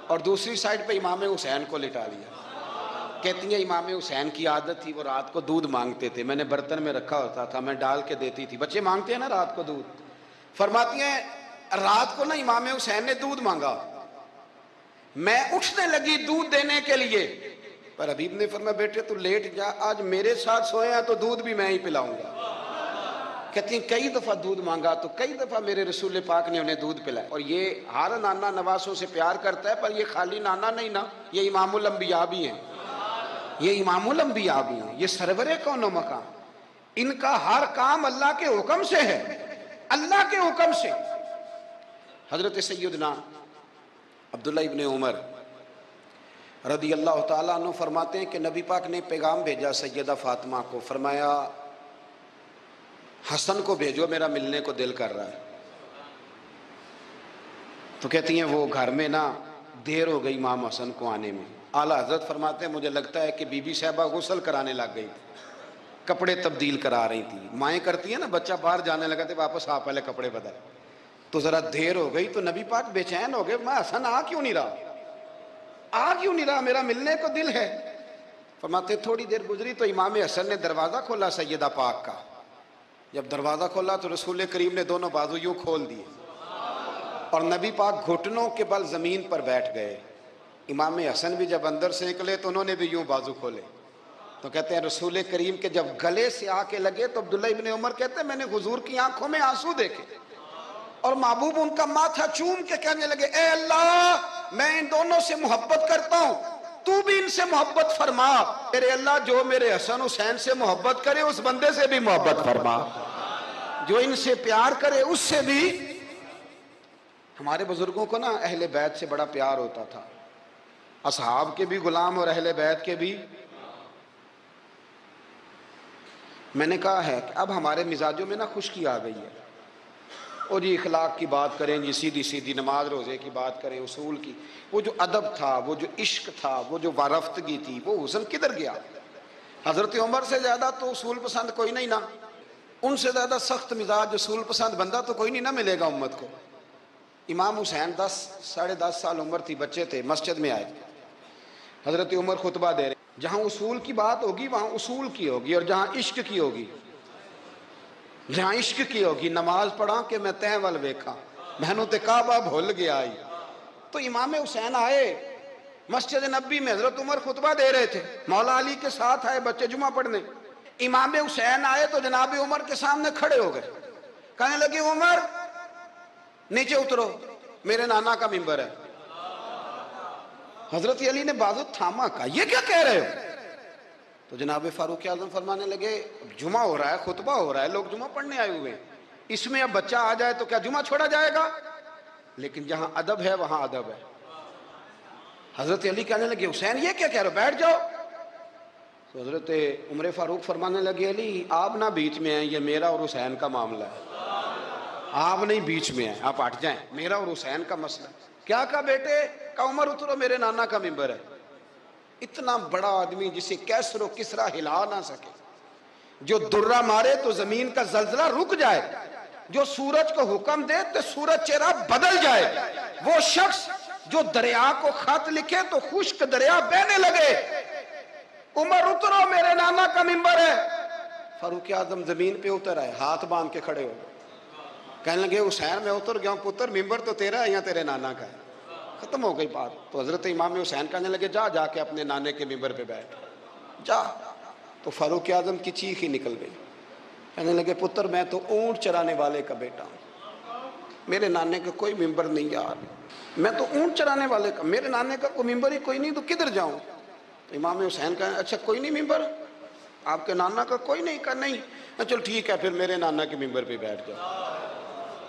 Speaker 2: اور دوسری سائڈ پہ امام حسین کو لٹا لیا. کہتی ہیں امام حسین کی عادت تھی وہ رات کو دودھ مانگتے تھے، میں نے برتن میں رکھا ہوتا تھا، میں ڈال کے دیتی تھی. بچے مانگتے ہیں نا رات کو دودھ. فرماتی ہیں رات کو نا امام حسین نے دودھ مانگا، میں اٹھنے لگی دودھ دینے کے لیے، پر حبیب نے فرمایا بیٹے تو لیٹ جا، آج میرے ساتھ سوئے ہیں تو دودھ بھی میں ہی پلاؤں گا. کہتی ہیں کئی دفعہ دودھ مانگا تو کئی دفعہ میرے رسول پاک نے انہیں دودھ پلایا. اور یہ ہر نانا نواسوں سے پیار کرتا ہے، پر یہ خالی نانا نہیں نا، یہ امام الانبیاء بھی ہیں، یہ امام الانبیاء بھی ہیں، یہ سرور کون و مکان. ان کا ہر کام اللہ کے حکم سے ہے، اللہ کے حکم سے. حضرت سیدنا عبداللہ ابن عمر رضی اللہ تعالیٰ عنہ فرماتے ہیں کہ نبی پاک نے پیغام بھیجا سیدہ فاطمہ کو، فرمایا حسن کو بھیجو، میرا ملنے کو دل کر رہا ہے. تو کہتی ہیں وہ گھر میں نا دیر ہو گئی امام حسن کو آنے میں. اعلیٰ حضرت فرماتے ہیں مجھے لگتا ہے کہ بی بی صاحبہ غسل کرانے لگ گئی تھی، کپڑے تبدیل کرا رہی تھی. مائیں کرتی ہیں نا، بچہ باہر جانے لگا تو واپس آ پہلے کپڑے بدل. تو ذرا دیر ہو گئی تو نبی پاک بے چین ہو گئے، میں حسن آ کیوں نہیں رہا، میرا ملنے کو دل ہے. فرماتے تھوڑی دیر گزری تو امام حسن نے دروازہ کھولا سیدہ پاک کا. جب دروازہ کھولا تو رسول کریم نے دونوں بازو یوں کھول دیے اور نبی پاک گھٹنوں کے بل زمین پر بیٹھ گئے. امام حسن بھی جب اندر سے نکلے تو انہوں نے بھی یوں بازو کھولے. تو کہتے ہیں رسول کریم کے جب گلے سے آ کے لگے تو عبداللہ ابن عمر کہتے ہیں میں نے حضور کی آنکھوں میں آنسو دیکھے اور محبوب ان کا ماتھا چوم کے کہنے لگے اے اللہ میں ان دونوں سے محبت کرتا ہوں، تو بھی ان سے محبت فرما. میرے اللہ جو میرے حسن حسین سے محبت کرے اس بندے سے بھی محبت فرما، جو ان سے پیار کرے اس سے بھی. ہمارے بزرگوں کو نا اہل بیت سے بڑا پیار ہوتا تھا، اصحاب کے بھی غلام اور اہل بیت کے بھی. میں نے کہا ہے کہ اب ہمارے مزاجوں میں نا خشکی آ گئی ہے. اور جی اخلاق کی بات کریں، جی سیدھی سیدھی نماز روزے کی بات کریں، اصول کی، وہ جو ادب تھا، وہ جو عشق تھا، وہ جو وارفتگی تھی، وہ حسن کدھر گیا؟ حضرت عمر سے زیادہ تو اصول پسند کوئی نہیں نا، ان سے زیادہ سخت مزاج اصول پسند بندہ تو کوئی نہیں نہ ملے گا امت کو. امام حسین 10-10.5 سال عمر تھی، بچے تھے، مسجد میں آئے. حضرت عمر خطبہ دے رہے، جہاں اصول کی بات ہوگی وہاں اصول کی ہوگی، اور جہاں عشق کی ہوگی، جہاں عشق کی ہوگی. نماز پڑھا کہ میں تہ ول ویکھا مینوں تے کعبہ بھول گیا آئی. تو امام حسین آئے مسجد نبی میں، حضرت عمر خطبہ دے رہے تھے، مولا علی کے ساتھ آئے بچے جمعہ پڑھنے. امام حسین آئے تو جناب عمر کے سامنے کھڑے ہو گئے، کہنے لگے عمر نیچے اترو، میرے نانا کا ممبر ہے. حضرت علی نے بازو تھاما، کہا یہ کیا کہہ رہے ہو؟ تو جناب فاروق اعظم فرمانے لگے جمعہ ہو رہا ہے، خطبہ ہو رہا ہے، لوگ جمعہ پڑھنے آئے ہوئے ہیں، اس میں اب بچہ آ جائے تو کیا جمعہ چھوڑا جائے گا؟ لیکن جہاں ادب ہے وہاں ادب ہے. حضرت علی کہنے لگے حسین یہ کیا کہہ رہے ہو، بیٹھ جاؤ. تو حضرت عمر فاروق فرمانے لگے علی آپ نہ بیچ میں ہیں، یہ میرا اور حسین کا معاملہ ہے، آپ نہیں بیچ میں ہیں، آپ ہٹ جائیں، میرا اور حسین کا مسئلہ. کیا کہا بیٹے؟ کہا عمر اترو، میرے نانا کا ممبر ہے. اتنا بڑا آدمی جسے کیسر و کسرا ہلا نہ سکے، جو درہ مارے تو زمین کا زلزلہ رک جائے، جو سورج کو حکم دے تو سورج چہرہ بدل جائے، وہ شخص جو دریا کو خط لکھے تو خشک دریا بہنے لگے. عمر اترو، میرے نانا کا ممبر ہے. فاروق اعظم زمین پہ اتر آئے، ہاتھ باندھ کے کھڑے ہو گئے، کہنے لگے حسین میں اتر گیا ہوں پتر، ممبر تو تیرا ہے یا تیرے نانا کا ہے. ختم ہو گئی بات. تو حضرت امام حسین کہنے لگے جا کے اپنے نانے کے ممبر پہ بیٹھ جا. تو فاروق اعظم کی چیخ ہی نکل گئی، کہنے لگے پتر میں تو اونٹ چرانے والے کا بیٹا ہوں، میرے نانے کا کوئی ممبر نہیں یار، میں تو اونٹ چرانے والے کا، میرے نانے کا کوئی ممبر ہی کوئی نہیں، تو کدھر جاؤں؟ تو امام حسین کہا اچھا کوئی نہیں ممبر آپ کے نانا کا کوئی نہیں؟ کہا نہیں. چل ٹھیک ہے پھر میرے نانا کے ممبر پہ بیٹھ جاؤ،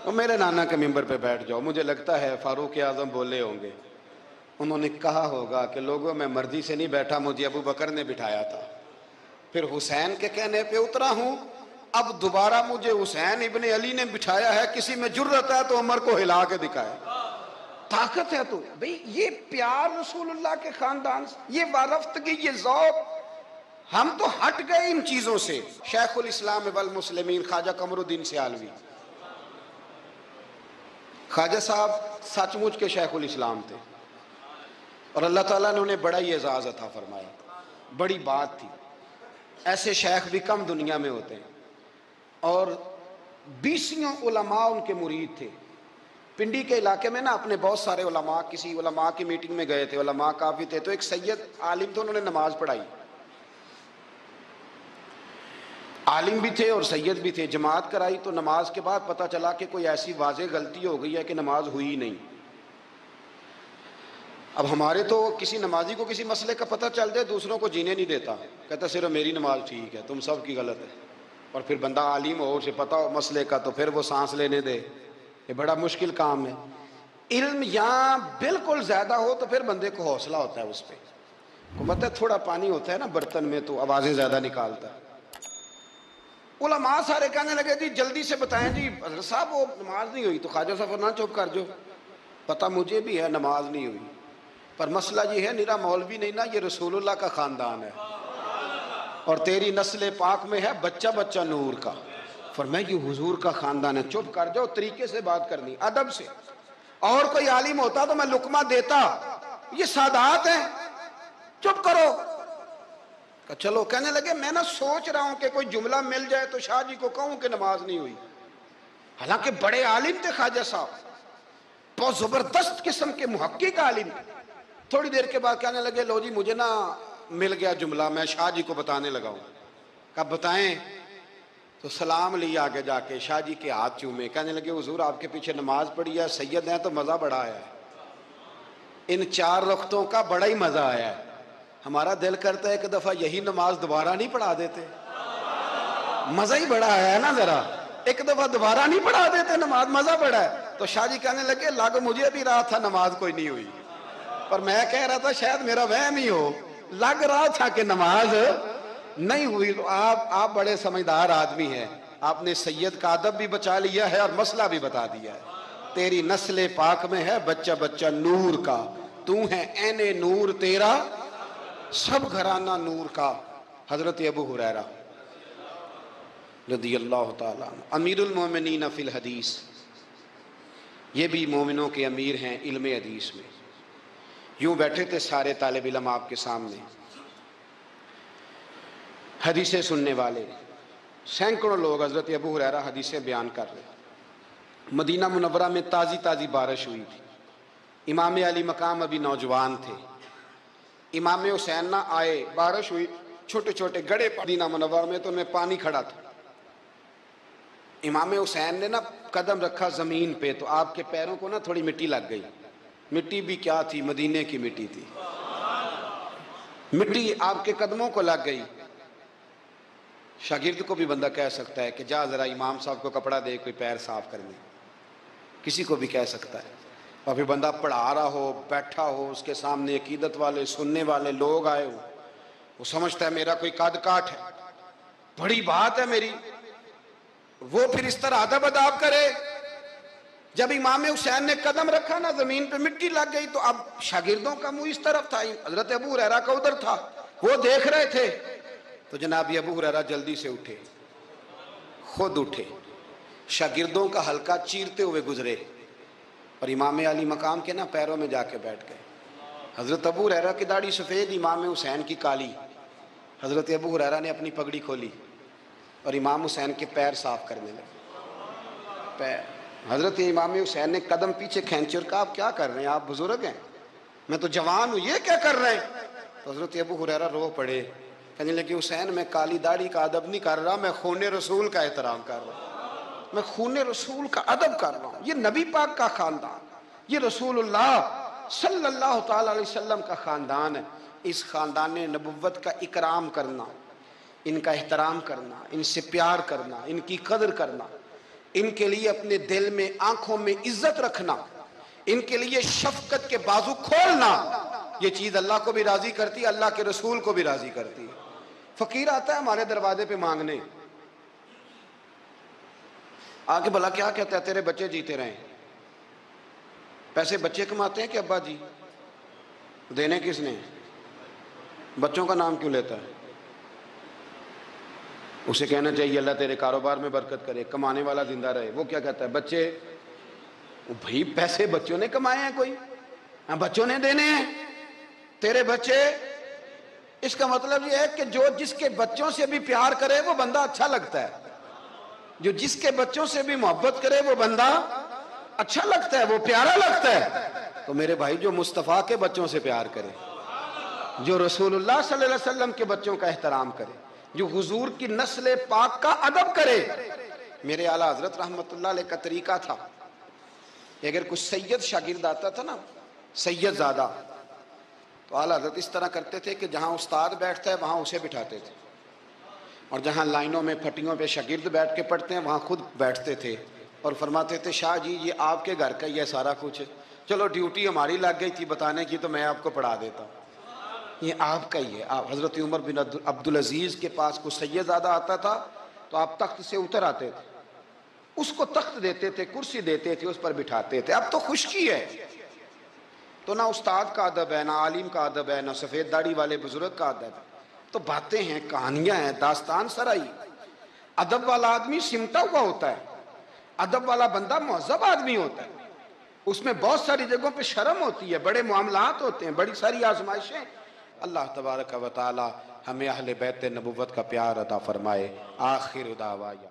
Speaker 2: اور میرے نانا کے ممبر پہ بیٹھ جاؤ. مجھے لگتا ہے فاروق اعظم بولے ہوں گے، انہوں نے کہا ہوگا کہ لوگوں میں مرضی سے نہیں بیٹھا، مجھے ابو بکر نے بٹھایا تھا، پھر حسین کے کہنے پہ اترا ہوں، اب دوبارہ مجھے حسین ابن علی نے بٹھایا ہے، کسی میں جرت ہے تو عمر کو ہلا کے دکھائے، طاقت ہے. تو بھئی یہ پیار رسول اللہ کے خاندان سے، یہ وارفتگی، یہ ذوق، ہم تو ہٹ گئے ان چیزوں سے. شیخ الاسلام والمسلمین خواجہ قمر الدین سیالوی، خواجہ صاحب سچ مچ کے شیخ الاسلام تھے، اور اللہ تعالیٰ نے انہیں بڑا ہی اعزاز عطا فرمایا، بڑی بات تھی. ایسے شیخ بھی کم دنیا میں ہوتے ہیں، اور 20 علماء ان کے مرید تھے. پنڈی کے علاقے میں نا اپنے بہت سارے علماء، کسی علماء کی میٹنگ میں گئے تھے، علماء کافی تھے، تو ایک سید عالم تھے، انہوں نے نماز پڑھائی. عالم بھی تھے اور سید بھی تھے. جماعت کرائی تو نماز کے بعد پتہ چلا کہ کوئی ایسی واضح غلطی ہو گئی ہے کہ نماز ہوئی ہی نہیں. اب ہمارے تو کسی نمازی کو کسی مسئلے کا پتہ چل جائے دوسروں کو جینے نہیں دیتا, کہتا صرف میری نماز ٹھیک ہے, تم سب کی غلط ہے. اور پھر بندہ عالم ہو, اسے پتہ ہو مسئلے کا, تو پھر وہ سانس لینے دے. یہ بڑا مشکل کام ہے. علم یہاں بالکل زیادہ ہو تو پھر بندے کو حوصلہ ہوتا ہے اس پہ. کو پتہ ہے تھوڑا پانی ہوتا ہے نا برتن میں تو آوازیں زیادہ نکالتا ہے. علماء سارے کہنے لگے جی جلدی سے بتائیں جی حضرت صاحب وہ نماز نہیں ہوئی. تو خواجہ صاحب فرمایا چپ کر جو, پتہ مجھے بھی ہے نماز نہیں ہوئی, پر مسئلہ یہ ہے میرا مولوی نہیں نا, یہ رسول اللہ کا خاندان ہے اور تیری نسل پاک میں ہے بچہ بچہ نور کا. فرمایا یہ حضور کا خاندان ہے, چپ کر جاؤ, طریقے سے بات کرنی, ادب سے. اور کوئی عالم ہوتا تو میں لقمہ دیتا, یہ سادات ہیں, چپ کرو. چلو کہنے لگے میں نہ سوچ رہا ہوں کہ کوئی جملہ مل جائے تو شاہ جی کو کہوں کہ نماز نہیں ہوئی. حالانکہ بڑے عالم تھے خواجہ صاحب, بہت زبردست قسم کے محقق عالم. تھوڑی دیر کے بعد کہنے لگے لو جی مجھے نا مل گیا جملہ, میں شاہ جی کو بتانے لگا ہوں. کب بتائیں؟ تو سلام لی آگے جا کے, شاہ جی کے ہاتھ چومے, کہنے لگے حضور آپ کے پیچھے نماز پڑھی ہے, سید ہیں تو مزہ بڑا آیا ہے, ان 4 رکعتوں کا بڑا ہی مزہ آیا ہے. ہمارا دل کرتا ہے ایک دفعہ یہی نماز دوبارہ نہیں پڑھا دیتے, مزہ ہی بڑا آیا ہے نا, ذرا ایک دفعہ دوبارہ نہیں پڑھا دیتے نماز, مزہ بڑا ہے. تو شاہ جی کہنے لگے لگ مجھے بھی رہا تھا نماز کوئی نہیں ہوئی, پر میں کہہ رہا تھا شاید میرا وہم ہی ہو, لگ رہا تھا کہ نماز نہیں ہوئی. تو آپ بڑے سمجھدار آدمی ہیں, آپ نے سید کا ادب بھی بچا لیا ہے اور مسئلہ بھی بتا دیا ہے. تیری نسل پاک میں ہے بچہ بچہ نور کا, تو ہے عین نور تیرا سب گھرانہ نور کا. حضرت ابو ہریرہ رضی اللہ تعالیٰ عنہ امیر المومنین فی الحدیث, یہ بھی مومنوں کے امیر ہیں علم حدیث میں. یوں بیٹھے تھے سارے طالب علم آپ کے سامنے, حدیثیں سننے والے سینکڑوں لوگ. حضرت ابو ہریرہ حدیثیں بیان کر رہے. مدینہ منورہ میں تازی تازی بارش ہوئی تھی, امام علی مقام ابھی نوجوان تھے. امام حسین نہ آئے, بارش ہوئی, چھوٹے چھوٹے گڑھے مدینہ منورہ میں, تو ان میں پانی کھڑا تھا. امام حسین نے نا قدم رکھا زمین پہ, تو آپ کے پیروں کو نا تھوڑی مٹی لگ گئی. مٹی بھی کیا تھی, مدینے کی مٹی تھی. مٹی آپ کے قدموں کو لگ گئی. شاگرد کو بھی بندہ کہہ سکتا ہے کہ جا ذرا امام صاحب کو کپڑا دے کوئی پیر صاف کرنے, کسی کو بھی کہہ سکتا ہے. اور پھر بندہ پڑھا رہا ہو, بیٹھا ہو, اس کے سامنے عقیدت والے سننے والے لوگ آئے ہو, وہ سمجھتا ہے میرا کوئی قد کاٹ ہے, بڑی بات ہے میری, وہ پھر اس طرح ادب اداب کرے. جب امام حسین نے قدم رکھا نا زمین پہ مٹی لگ گئی, تو اب شاگردوں کا منہ اس طرف تھا, حضرت ابو ہریرہ کا ادھر تھا, وہ دیکھ رہے تھے. تو جناب ابو ہریرہ جلدی سے اٹھے, خود اٹھے, شاگردوں کا حلقہ چیرتے ہوئے گزرے, اور امام علی مقام کے نا پیروں میں جا کے بیٹھ گئے. حضرت ابو ہریرہ کی داڑھی سفید, امام حسین کی کالی. حضرت ابو ہریرہ نے اپنی پگڑی کھولی اور امام حسین کے پیر صاف کرنے لگے. حضرت امام حسین نے قدم پیچھے کھینچے اور کہا آپ کیا کر رہے ہیں, آپ بزرگ ہیں, میں تو جوان ہوں, یہ کیا کر رہے ہیں؟ تو حضرت ابو ہریرہ رو پڑے, کہنے لگے حسین میں کالی داڑھی کا ادب نہیں کر رہا, میں خون رسول کا احترام کر رہا ہوں, میں خون رسول کا ادب کر رہا ہوں. یہ نبی پاک کا خاندان, یہ رسول اللہ صلی اللہ تعالی علیہ وسلم کا خاندان ہے. اس خاندان نبوت کا اکرام کرنا, ان کا احترام کرنا, ان سے پیار کرنا, ان کی قدر کرنا, ان کے لیے اپنے دل میں آنکھوں میں عزت رکھنا, ان کے لیے شفقت کے بازو کھولنا, یہ چیز اللہ کو بھی راضی کرتی ہے, اللہ کے رسول کو بھی راضی کرتی ہے. فقیر آتا ہے ہمارے دروازے پہ مانگنے, آگے بھلا کیا کہتا ہے, تیرے بچے جیتے رہیں. پیسے بچے کماتے ہیں کہ ابا جی؟ دینے کس نے؟ بچوں کا نام کیوں لیتا ہے؟ اسے کہنا چاہیے اللہ تیرے کاروبار میں برکت کرے, کمانے والا زندہ رہے. وہ کیا کہتا ہے, بچے, بھائی پیسے بچوں نے کمائے ہیں, کوئی بچوں نے دینے ہیں, تیرے بچے. اس کا مطلب یہ ہے کہ جو جس کے بچوں سے بھی پیار کرے وہ بندہ اچھا لگتا ہے, جو جس کے بچوں سے بھی محبت کرے وہ بندہ اچھا لگتا ہے, وہ پیارا لگتا ہے. تو میرے بھائی جو مصطفیٰ کے بچوں سے پیار کرے, جو رسول اللہ صلی اللہ علیہ وسلم کے بچوں کا احترام کرے, جو حضور کی نسل پاک کا ادب کرے. میرے اعلیٰ حضرت رحمت اللہ علیہ کا طریقہ تھا، اگر کوئی سید شاگرد آتا تھا نا، سید زادہ، تو اعلیٰ حضرت اس طرح کرتے تھے کہ جہاں استاد بیٹھتا ہے وہاں اسے بٹھاتے تھے، اور جہاں لائنوں میں پھٹیوں پہ شاگرد بیٹھ کے پڑھتے ہیں وہاں خود بیٹھتے تھے، اور فرماتے تھے شاہ جی یہ آپ کے گھر کا ہی ہے سارا کچھ، چلو ڈیوٹی ہماری لگ گئی تھی بتانے کی تو میں آپ کو پڑھا دیتا ہوں، یہ آپ کا ہی ہے. آپ حضرت عمر بن عبدالعزیز کے پاس کوئی سید زادہ آتا تھا تو آپ تخت سے اتر آتے تھے، اس کو تخت دیتے تھے، کرسی دیتے تھے، اس پر بٹھاتے تھے. اب تو خشکی ہے تو نہ استاد کا ادب ہے، نہ عالم کا ادب ہے، نہ سفید داڑھی والے بزرگ کا ادب ہے، تو باتیں ہیں، کہانیاں ہیں، داستان سرائی. ادب والا آدمی سمٹا ہوا ہوتا ہے، ادب والا بندہ مہذب آدمی ہوتا ہے، اس میں بہت ساری جگہوں پہ شرم ہوتی ہے، بڑے معاملات ہوتے ہیں، بڑی ساری آزمائشیں. اللہ تبارک و تعالی ہمیں اہل بیت نبوت کا پیار عطا فرمائے. آخر دعوانا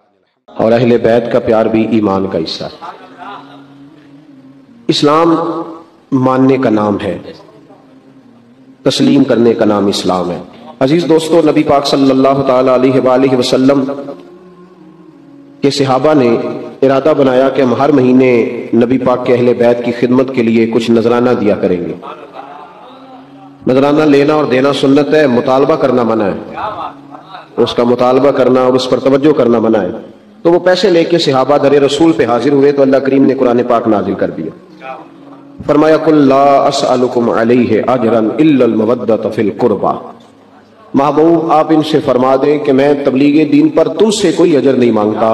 Speaker 1: اور اہل بیت کا پیار بھی ایمان کا حصہ ہے. اسلام ماننے کا نام ہے، تسلیم کرنے کا نام اسلام ہے. عزیز دوستو، نبی پاک صلی اللہ تعالی علیہ وآلہ وسلم کے صحابہ نے ارادہ بنایا کہ ہم ہر مہینے نبی پاک کے اہل بیت کی خدمت کے لیے کچھ نذرانہ دیا کریں گے. نذرانہ لینا اور دینا سنت ہے، مطالبہ کرنا منع ہے، اس کا مطالبہ کرنا اور اس پر توجہ کرنا منع ہے. تو وہ پیسے لے کے صحابہ در رسول پہ حاضر ہوئے تو اللہ کریم نے قرآن پاک نازل کر دیا. فرمایا قل لا اسألکم علیہ اجرا الا المودۃ فی القربى، محبوب آپ ان سے فرما دیں کہ میں تبلیغ دین پر تم سے کوئی اجر نہیں مانگتا،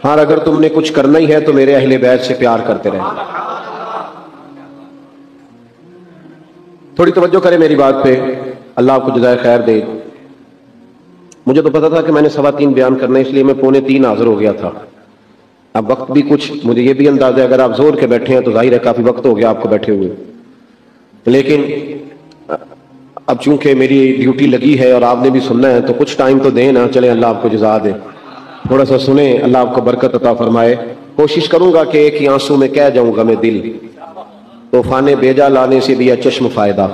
Speaker 1: ہاں اگر تم نے کچھ کرنا ہی ہے تو میرے اہل بیت سے پیار کرتے رہے. تھوڑی توجہ کریں میری بات پہ، اللہ آپ کو جزائے خیر دے. مجھے تو پتا تھا کہ میں نے 2:15 بیان کرنا ہے، اس لیے میں 2:45 حاضر ہو گیا تھا. اب وقت بھی کچھ مجھے یہ بھی اندازہ ہے اگر آپ زور کے بیٹھے ہیں تو ظاہر ہے کافی وقت ہو گیا آپ کو بیٹھے ہوئے، لیکن اب چونکہ میری ڈیوٹی لگی ہے اور آپ نے بھی سننا ہے تو کچھ ٹائم تو دیں نا. چلیں اللہ آپ کو جزا دے، تھوڑا سا سنیں، اللہ آپ کو برکت عطا فرمائے. کوشش کروں گا کہ ایک ہی آنسو میں کہہ جاؤں گا میں دل، طوفان بیجا لانے سے دیا چشم فائدہ،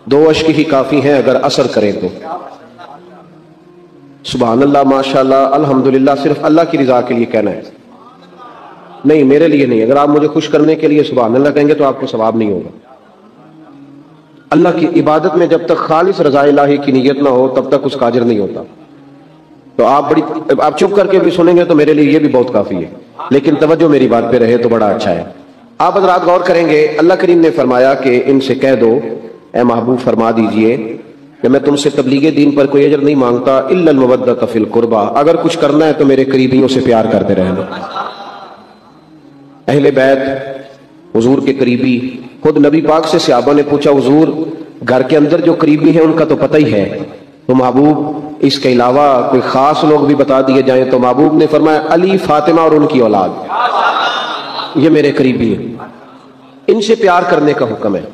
Speaker 1: 2 اشک ہی کافی ہیں اگر اثر کریں تو. سبحان اللہ، ماشاءاللہ، الحمدللہ، صرف اللہ کی رضا کے لیے کہنا ہے، نہیں میرے لیے نہیں. اگر آپ مجھے خوش کرنے کے لیے سبحان اللہ کہیں گے تو آپ کو ثواب نہیں ہوگا. اللہ کی عبادت میں جب تک خالص رضا الہی کی نیت نہ ہو تب تک اس کا اجر نہیں ہوتا. تو آپ چپ کر کے بھی سنیں گے تو میرے لیے یہ بھی بہت کافی ہے، لیکن توجہ میری بات پہ رہے تو بڑا اچھا ہے. آپ حضرات غور کریں گے، اللہ کریم نے فرمایا کہ ان سے کہہ دو اے محبوب فرما دیجئے کہ میں تم سے تبلیغ دین پر کوئی اجر نہیں مانگتا الا المودۃ فی القربى، اگر کچھ کرنا ہے تو میرے قریبیوں سے پیار کرتے رہنا. اہل بیت حضور کے قریبی، خود نبی پاک سے صحابہ نے پوچھا حضور گھر کے اندر جو قریبی ہیں ان کا تو پتہ ہی ہے، تو محبوب اس کے علاوہ کوئی خاص لوگ بھی بتا دیے جائیں. تو محبوب نے فرمایا علی، فاطمہ اور ان کی اولاد، یہ میرے قریبی ہیں، ان سے پیار کرنے کا حکم ہے،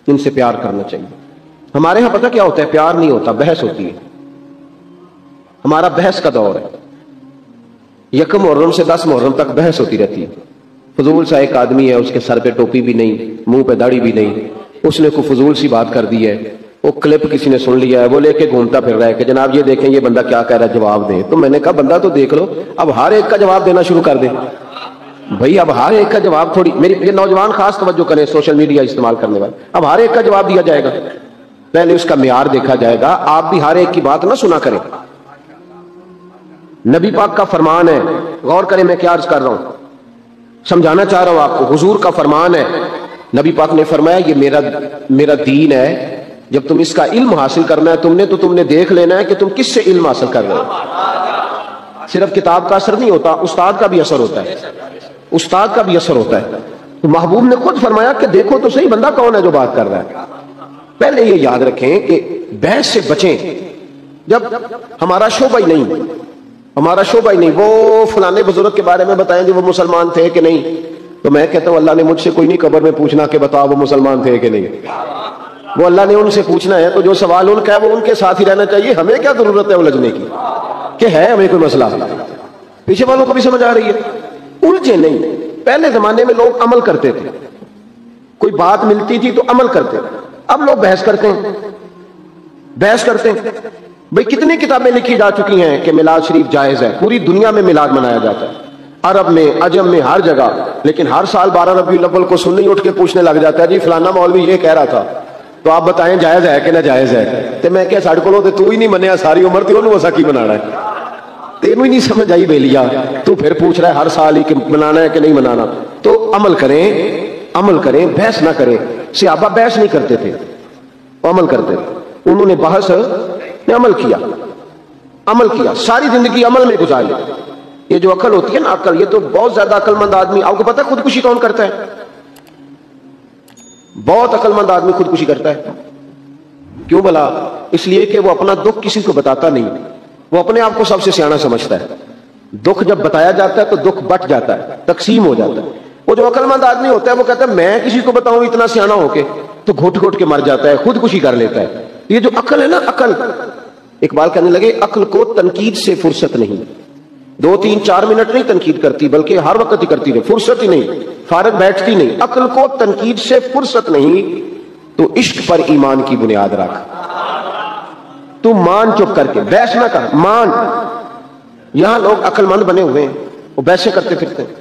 Speaker 1: ان سے پیار کرنا چاہیے. ہمارے ہاں پتہ کیا ہوتا ہے، پیار نہیں ہوتا، بحث ہوتی ہے. ہمارا بحث کا دور ہے، 1 محرم سے 10 محرم تک بحث ہوتی رہتی ہے. فضول سا ایک آدمی ہے، اس کے سر پہ ٹوپی بھی نہیں، منہ پہ داڑھی بھی نہیں، اس نے کوئی فضول سی بات کر دی ہے، وہ کلپ کسی نے سن لیا ہے، وہ لے کے گھومتا پھر رہا ہے کہ جناب یہ دیکھیں یہ بندہ کیا کہہ رہا ہے، جواب دیں. تو میں نے کہا بندہ تو دیکھ لو، اب ہر ایک کا جواب دینا شروع کر دیں بھائی. اب ہر ایک کا جواب تھوڑی، میری یہ نوجوان خاص توجہ کریں، سوشل میڈیا استعمال کرنے والے، اب ہر ایک کا جواب دیا جائے گا، پہلے اس کا معیار دیکھا جائے گا. آپ بھی ہر ایک کی بات نہ سنا کریں. نبی پاک کا فرمان ہے، غور کریں میں کیا عرض کر رہا ہوں، سمجھانا چاہ رہا ہوں آپ کو. حضور کا فرمان ہے، نبی پاک نے فرمایا یہ میرا دین ہے، جب تم اس کا علم حاصل کرنا ہے تم نے دیکھ لینا ہے کہ تم کس سے علم حاصل کر رہے ہو. صرف کتاب کا اثر نہیں ہوتا، استاد کا بھی اثر ہوتا ہے، استاد کا بھی اثر ہوتا ہے. تو محبوب نے خود فرمایا کہ دیکھو تو صحیح بندہ کون ہے جو بات کر رہا ہے. پہلے یہ یاد رکھیں کہ بحث سے بچیں. جب ہمارا شعبہ ہی نہیں، وہ فلانے بزرگ کے بارے میں بتائیں کہ وہ مسلمان تھے کہ نہیں، تو میں کہتا ہوں اللہ نے مجھ سے کوئی نہیں قبر میں پوچھنا کہ بتاؤ وہ مسلمان تھے کہ نہیں. وہ اللہ نے ان سے پوچھنا ہے، تو جو سوال ان کا ہے وہ ان کے ساتھ ہی رہنا چاہیے. ہمیں کیا ضرورت ہے الجھنے کی کہ ہے ہمیں کوئی مسئلہ. پیچھے والوں کو بھی سمجھ آ رہی ہے، الجھے نہیں. پہلے زمانے میں لوگ عمل کرتے تھے، کوئی بات ملتی تھی تو عمل کرتے تھے. اب لوگ بحث کرتے ہیں. بحث کرتے ہیں. بھئی کتنی کتابیں لکھی جا چکی ہیں کہ میلاد شریف جائز ہے, پوری دنیا میں میلاد منایا جاتا ہے, عرب میں, عجم میں, ہر جگہ. لیکن ہر سال 12 ربیع الاول کو سنی اٹھ کے پوچھنے لگ جاتا ہے جی فلانا مولوی یہ کہہ رہا تھا, تو آپ بتائیں جائز ہے کہ نہ جائز ہے. تو میں کیا ساڑھ کو تو ہی نہیں منیا ساری عمر تھی انہوں وسا کی بنانا ہے, تینوں ہی نہیں سمجھ آئی بے لیا, تو پھر پوچھ رہا ہے ہر سال ہی کہ منانا ہے کہ نہیں منانا. تو عمل کریں, بحث نہ کریں. صحابہ بحث نہیں کرتے تھے, عمل کرتے تھے. انہوں نے بحث نے عمل کیا, ساری زندگی عمل میں گزاری. یہ جو عقل ہوتی ہے نا, عقل, یہ تو بہت زیادہ عقل مند آدمی, آپ کو پتہ ہے خودکشی کون کرتا ہے؟ بہت عقل مند آدمی خودکشی کرتا ہے. کیوں بھلا؟ اس لیے کہ وہ اپنا دکھ کسی کو بتاتا نہیں, وہ اپنے آپ کو سب سے سیانا سمجھتا ہے. دکھ جب بتایا جاتا ہے تو دکھ بٹ جاتا ہے, تقسیم ہو جاتا ہے. وہ جو عقل مند آدمی ہوتا ہے وہ کہتا ہے میں کسی کو بتاؤں اتنا سیانا ہو کے, تو گھٹ گھٹ کے مر جاتا ہے, خودکشی کر لیتا ہے. یہ جو عقل ہے نا, عقل, اقبال کہنے لگے عقل کو تنقید سے فرصت نہیں. 2 3 4 منٹ نہیں تنقید کرتی, بلکہ ہر وقت ہی کرتی رہے, فرصت ہی نہیں, فارغ بیٹھتی نہیں. عقل کو تنقید سے فرصت نہیں, تو عشق پر ایمان کی بنیاد رکھ. تو مان چپ کر کے, بحث نہ کر, مان. یہاں لوگ عقل مند بنے ہوئے ہیں, وہ بحثیں کرتے پھرتے ہیں,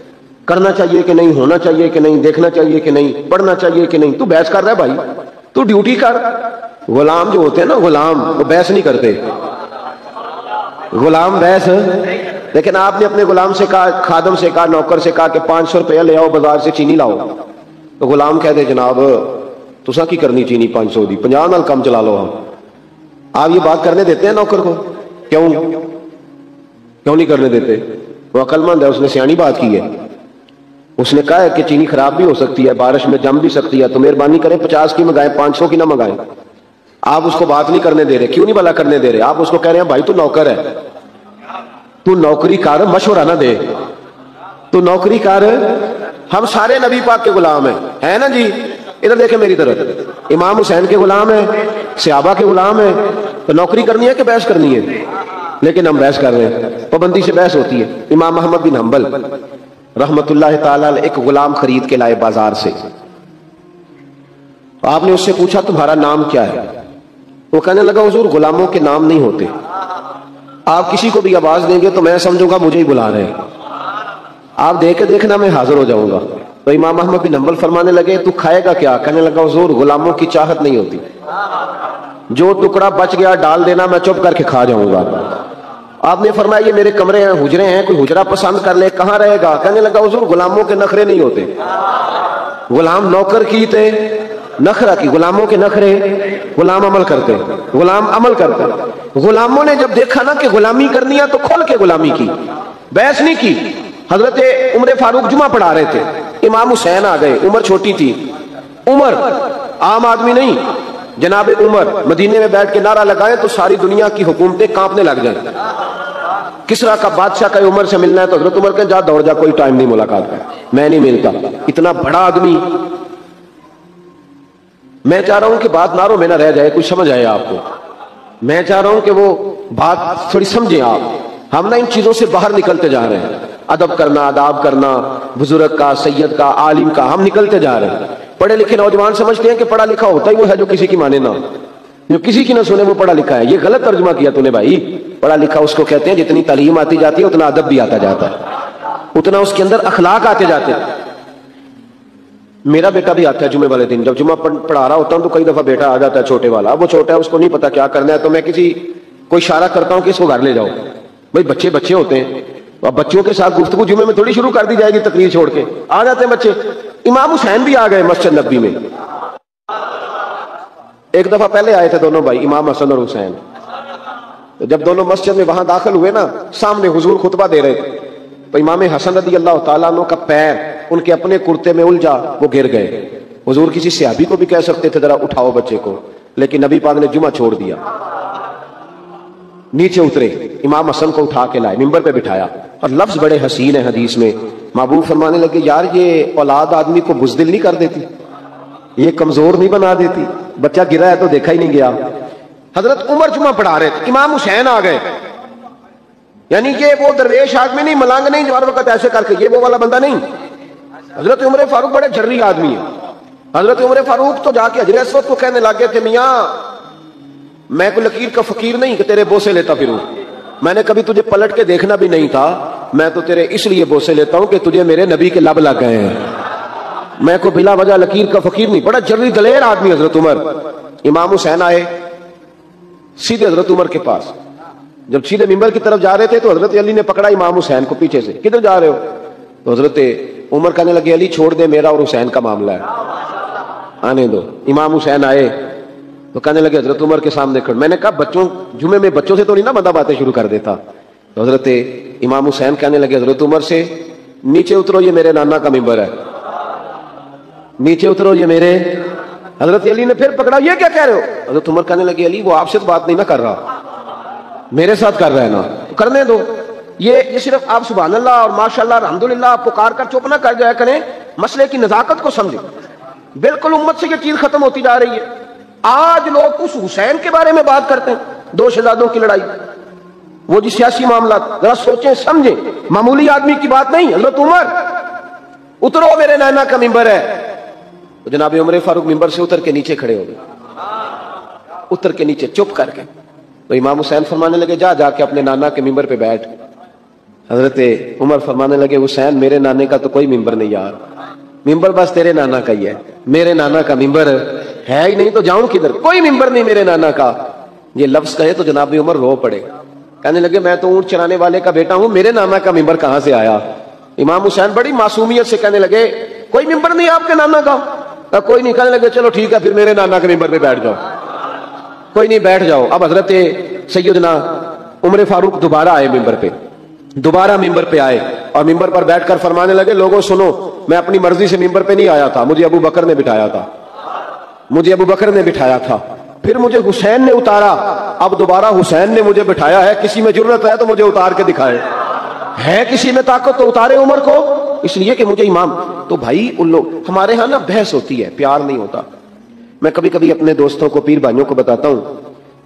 Speaker 1: کرنا چاہیے کہ نہیں, ہونا چاہیے کہ نہیں, دیکھنا چاہیے کہ نہیں, پڑھنا چاہیے کہ نہیں. تو بحث کر رہا ہے بھائی, تو ڈیوٹی کر. غلام جو ہوتے ہیں نا, غلام, وہ بحث نہیں کرتے. غلام بحث, لیکن آپ نے اپنے غلام سے کہا, خادم سے کہا, نوکر سے کہا کہ 500 روپیہ لے آؤ بازار سے چینی لاؤ, تو غلام کہہ دے جناب تسا کی کرنی چینی 500 دی, 50 نال کم چلا لو. آپ یہ بات کرنے دیتے ہیں نوکر کو؟ کیوں نہیں کرنے دیتے؟ وہ عقل مند ہے, اس نے سیانی بات کی ہے. اس نے کہا ہے کہ چینی خراب بھی ہو سکتی ہے, بارش میں جم بھی سکتی ہے, تو مہربانی کریں 50 کی منگائیں, 500 کی نہ منگائیں. آپ اس کو بات نہیں کرنے دے رہے. کیوں نہیں بھلا کرنے دے رہے؟ آپ اس کو کہہ رہے ہیں بھائی تو نوکر ہے, تو نوکری کر, مشورہ نہ دے, تو نوکری کر. ہم سارے نبی پاک کے غلام ہیں نا جی. ادھر دیکھیں میری طرف, امام حسین کے غلام ہیں, صحابہ کے غلام ہیں. تو نوکری کرنی ہے کہ بحث کرنی ہے؟ لیکن ہم بحث کر رہے ہیں, پابندی سے بحث ہوتی ہے. امام احمد بن حنبل رحمت اللہ تعالیٰ ایک غلام خرید کے لائے بازار سے. آپ نے اس سے پوچھا تمہارا نام کیا ہے؟ وہ کہنے لگا حضور غلاموں کے نام نہیں ہوتے, آپ کسی کو بھی آواز دیں گے تو میں سمجھوں گا مجھے ہی بلا رہے ہیں, آپ دیکھ کے دیکھنا میں حاضر ہو جاؤں گا. تو امام احمد بن حنبل فرمانے لگے تو کھائے گا کیا؟ کہنے لگا حضور غلاموں کی چاہت نہیں ہوتی, جو ٹکڑا بچ گیا ڈال دینا, میں چپ کر کے کھا جاؤں گا. آپ نے فرمایا یہ میرے کمرے ہیں, حجرے ہیں, کوئی حجرہ پسند کر لے, کہاں رہے گا؟ کہنے لگا حضور غلاموں کے نخرے نہیں ہوتے. غلام نوکر کی تے نخرہ کی, غلاموں کے نخرے, غلام عمل کرتے, غلام عمل کرتے. غلاموں نے جب دیکھا نا کہ غلامی کرنی ہے تو کھول کے غلامی کی, بحث نہیں کی. حضرت عمر فاروق جمعہ پڑھا رہے تھے, امام حسین آ گئے, عمر چھوٹی تھی. عمر عام آدمی نہیں, جناب عمر مدینے میں بیٹھ کے نعرہ لگائے تو ساری دنیا کی حکومتیں کانپنے لگ جائیں. کسرا کا بادشاہ کا عمر سے ملنا ہے تو حضرت عمر کہیں جا دوڑ جا, کوئی ٹائم نہیں ملاقات کا, میں نہیں ملتا. اتنا بڑا آدمی. میں چاہ رہا ہوں کہ بات نعروں میں نہ رہ جائے, کچھ سمجھ آئے آپ کو. میں چاہ رہا ہوں کہ وہ بات تھوڑی سمجھیں آپ. ہم نہ ان چیزوں سے باہر نکلتے جا رہے ہیں, ادب کرنا, آداب کرنا, بزرگ کا, سید کا, عالم کا, ہم نکلتے جا رہے ہیں. پڑھے لکھے نوجوان سمجھتے ہیں کہ پڑھا لکھا ہوتا ہی وہ ہے جو کسی کی مانے نہ, جو کسی کی نہ سنے وہ پڑھا لکھا ہے. یہ غلط ترجمہ کیا تو نے بھائی. پڑھا لکھا اس کو کہتے ہیں جتنی تعلیم آتی جاتی ہے اتنا ادب بھی آتا جاتا ہے, اتنا اس کے اندر اخلاق آتے جاتے ہیں. میرا بیٹا بھی آتا ہے جمعے والے دن, جب جمعہ پڑھا رہا ہوتا ہوں تو کئی دفعہ بیٹا آ جاتا ہے چھوٹے والا. وہ چھوٹا ہے, اس کو نہیں پتا کیا کرنا ہے, تو میں کوئی اشارہ کرتا ہوں کہ اس کو گھر لے جاؤ. بھائی بچے ہوتے ہیں, اب بچوں کے ساتھ گفتگو جمعے میں تھوڑی شروع کر دی جائے گی, تقریر چھوڑ کے آ جاتے ہیں بچے. امام حسین بھی آ گئے مسجد نبوی میں. ایک دفعہ پہلے آئے تھے دونوں بھائی, امام حسن اور حسین. جب دونوں مسجد میں وہاں داخل ہوئے نا, سامنے حضور خطبہ دے رہے تھے, تو امام حسن رضی اللہ تعالیٰ عنہ کا پیر ان کے اپنے کرتے میں الجھا, وہ گر گئے. حضور کسی صحابی کو بھی کہہ سکتے تھے ذرا اٹھاؤ بچے کو, لیکن نبی پاک نے جمعہ چھوڑ دیا. نیچے اترے, امام حسن کو اٹھا کے لائے, ممبر پہ بٹھایا, اور لفظ بڑے حسین ہیں حدیث میں. محبوب فرمانے لگے یار یہ اولاد آدمی کو بزدل نہیں کر دیتی, یہ کمزور نہیں بنا دیتی. بچہ گرا ہے تو دیکھا ہی نہیں گیا. حضرت عمر جمعہ پڑھا رہے تھے, امام حسین آ گئے. یعنی کہ وہ درویش آدمی نہیں, ملنگ نہیں جو ہر وقت ایسے کر کے, یہ وہ والا بندہ نہیں. حضرت عمر فاروق بڑے جھری آدمی ہیں. حضرت عمر فاروق تو جا کے حجر اسود کو کہنے لگے تھے میاں میں کوئی لکیر کا فقیر نہیں کہ تیرے بوسے لیتا پھروں. میں نے کبھی تجھے پلٹ کے دیکھنا بھی نہیں تھا. میں تو تیرے اس لیے بوسے لیتا ہوں کہ تجھے میرے نبی کے لب لگ گئے ہیں. میں کو بلا وجہ لکیر کا فقیر نہیں. بڑا جلدی دلیر آدمی حضرت عمر. امام حسین آئے سیدھے حضرت عمر کے پاس. جب سیدھے ممبر کی طرف جا رہے تھے تو حضرت علی نے پکڑا امام حسین کو پیچھے سے. کدھر جا رہے ہو؟ تو حضرت عمر کہنے لگے علی چھوڑ دے, میرا اور حسین کا معاملہ ہے, آنے دو. امام حسین آئے تو کہنے لگے حضرت عمر کے سامنے کھڑ. میں نے کہا بچوں جمعے میں بچوں سے تو نہیں نا بندہ باتیں شروع کر دیتا. تو حضرت امام حسین کہنے لگے حضرت عمر سے نیچے اترو, یہ میرے نانا کا ممبر ہے, نیچے اترو یہ میرے. حضرت علی نے پھر پکڑا, یہ کیا کہہ رہے ہو؟ حضرت عمر کہنے لگے علی وہ آپ سے تو بات نہیں نہ کر رہا, میرے ساتھ کر رہا ہے نا, کرنے دو. یہ صرف آپ سبحان اللہ اور ماشاءاللہ الحمدللہ پکار کر چپ نہ کر جایا کریں, مسئلے کی نزاکت کو سمجھیں. بالکل امت سے یہ چیز ختم ہوتی جا رہی ہے. آج لوگ اس حسین کے بارے میں بات کرتے ہیں, دو شہزادوں کی لڑائی, وہ جی سیاسی معاملات. ذرا سوچیں سمجھیں, معمولی آدمی کی بات نہیں. حضرت عمر اترو میرے نانا کا ممبر ہے. تو جناب عمر فاروق ممبر سے اتر کے نیچے کھڑے ہو گئے, اتر کے نیچے چپ کر کے. تو امام حسین فرمانے لگے جا کے اپنے نانا کے ممبر پہ بیٹھ. حضرت عمر فرمانے لگے حسین میرے نانے کا تو کوئی ممبر نہیں یار, ممبر بس تیرے نانا کا ہی ہے, میرے نانا کا ممبر ہے ہی نہیں, تو جاؤں کدھر, کوئی ممبر نہیں میرے نانا کا. یہ لفظ کہے تو جناب عمر رو پڑے, کہنے لگے میں تو اونٹ چرانے والے کا بیٹا ہوں, میرے نانا کا ممبر کہاں سے آیا؟ امام حسین بڑی معصومیت سے کہنے لگے کوئی ممبر نہیں آپ کے نانا کا؟ کوئی نہیں. کہنے لگے چلو ٹھیک ہے پھر میرے نانا کے ممبر پہ بیٹھ جاؤ. کوئی نہیں بیٹھ جاؤ. اب حضرت سیدنا عمر فاروق دوبارہ آئے ممبر پہ, دوبارہ ممبر پہ آئے اور ممبر پر بیٹھ کر فرمانے لگے لوگوں سنو, میں اپنی مرضی سے ممبر پہ نہیں آیا تھا, مجھے ابو بکر نے بٹھایا تھا, مجھے ابو بکر نے بٹھایا تھا, پھر مجھے حسین نے اتارا, اب دوبارہ حسین نے مجھے بٹھایا ہے. کسی میں جرت ہے تو مجھے اتار کے دکھائے, ہے کسی میں طاقت تو اتارے عمر کو, اس لیے کہ مجھے امام. تو بھائی ان لوگ ہمارے ہاں نا بحث ہوتی ہے, پیار نہیں ہوتا. میں کبھی کبھی اپنے دوستوں کو پیر بھائیوں کو بتاتا ہوں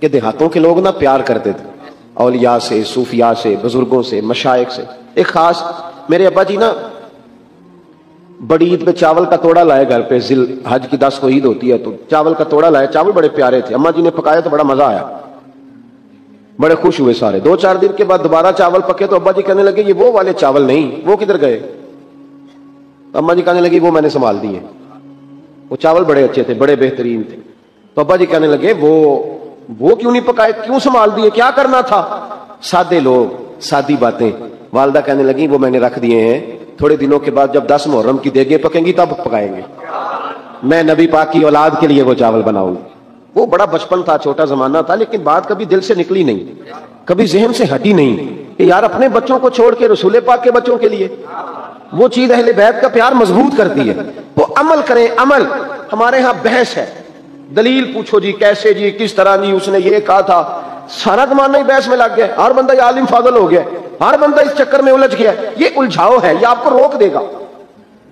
Speaker 1: کہ دیہاتوں کے لوگ نا پیار کرتے تھے اولیاء سے, صوفیاء سے, بزرگوں سے, مشائخ سے. ایک خاص میرے ابا جی نا بڑی عید پہ چاول کا توڑا لائے گھر پہ, ذی الحج کی 10 کو عید ہوتی ہے تو چاول کا توڑا لائے. چاول بڑے پیارے تھے, اماں جی نے پکایا تو بڑا مزہ آیا, بڑے خوش ہوئے سارے. 2-4 دن کے بعد دوبارہ چاول پکے تو ابا جی کہنے لگے یہ وہ والے چاول نہیں, وہ کدھر گئے؟ اماں جی کہنے لگی وہ میں نے سنبھال دیے, وہ چاول بڑے اچھے تھے, بڑے بہترین تھے. تو ابا جی کہنے لگے وہ کیوں نہیں پکائے, کیوں سنبھال دیے, کیا کرنا تھا؟ سادے لوگ, سادی باتیں. والدہ کہنے لگی وہ میں نے رکھ دیے ہیں, تھوڑے دنوں کے بعد جب 10 محرم کی دیگیں پکیں گی تب پکائیں گے, میں نبی پاک کی اولاد کے لیے وہ چاول بناؤں گی. وہ بڑا بچپن تھا, چھوٹا زمانہ تھا, لیکن بات کبھی دل سے نکلی نہیں, کبھی ذہن سے ہٹی نہیں کہ یار اپنے بچوں کو چھوڑ کے رسول پاک کے بچوں کے لیے. وہ چیز اہل بیت کا پیار مضبوط کرتی ہے. وہ عمل کریں, عمل. ہمارے ہاں بحث ہے, دلیل پوچھو جی, کیسے جی, کس طرح جی, اس نے یہ کہا تھا. سارا زمانہ ہی بحث میں لگ گیا, ہر بندہ یہ عالم فاضل ہو گیا, ہر بندہ اس چکر میں الجھ گیا. یہ الجھاؤ ہے, یہ آپ کو روک دے گا.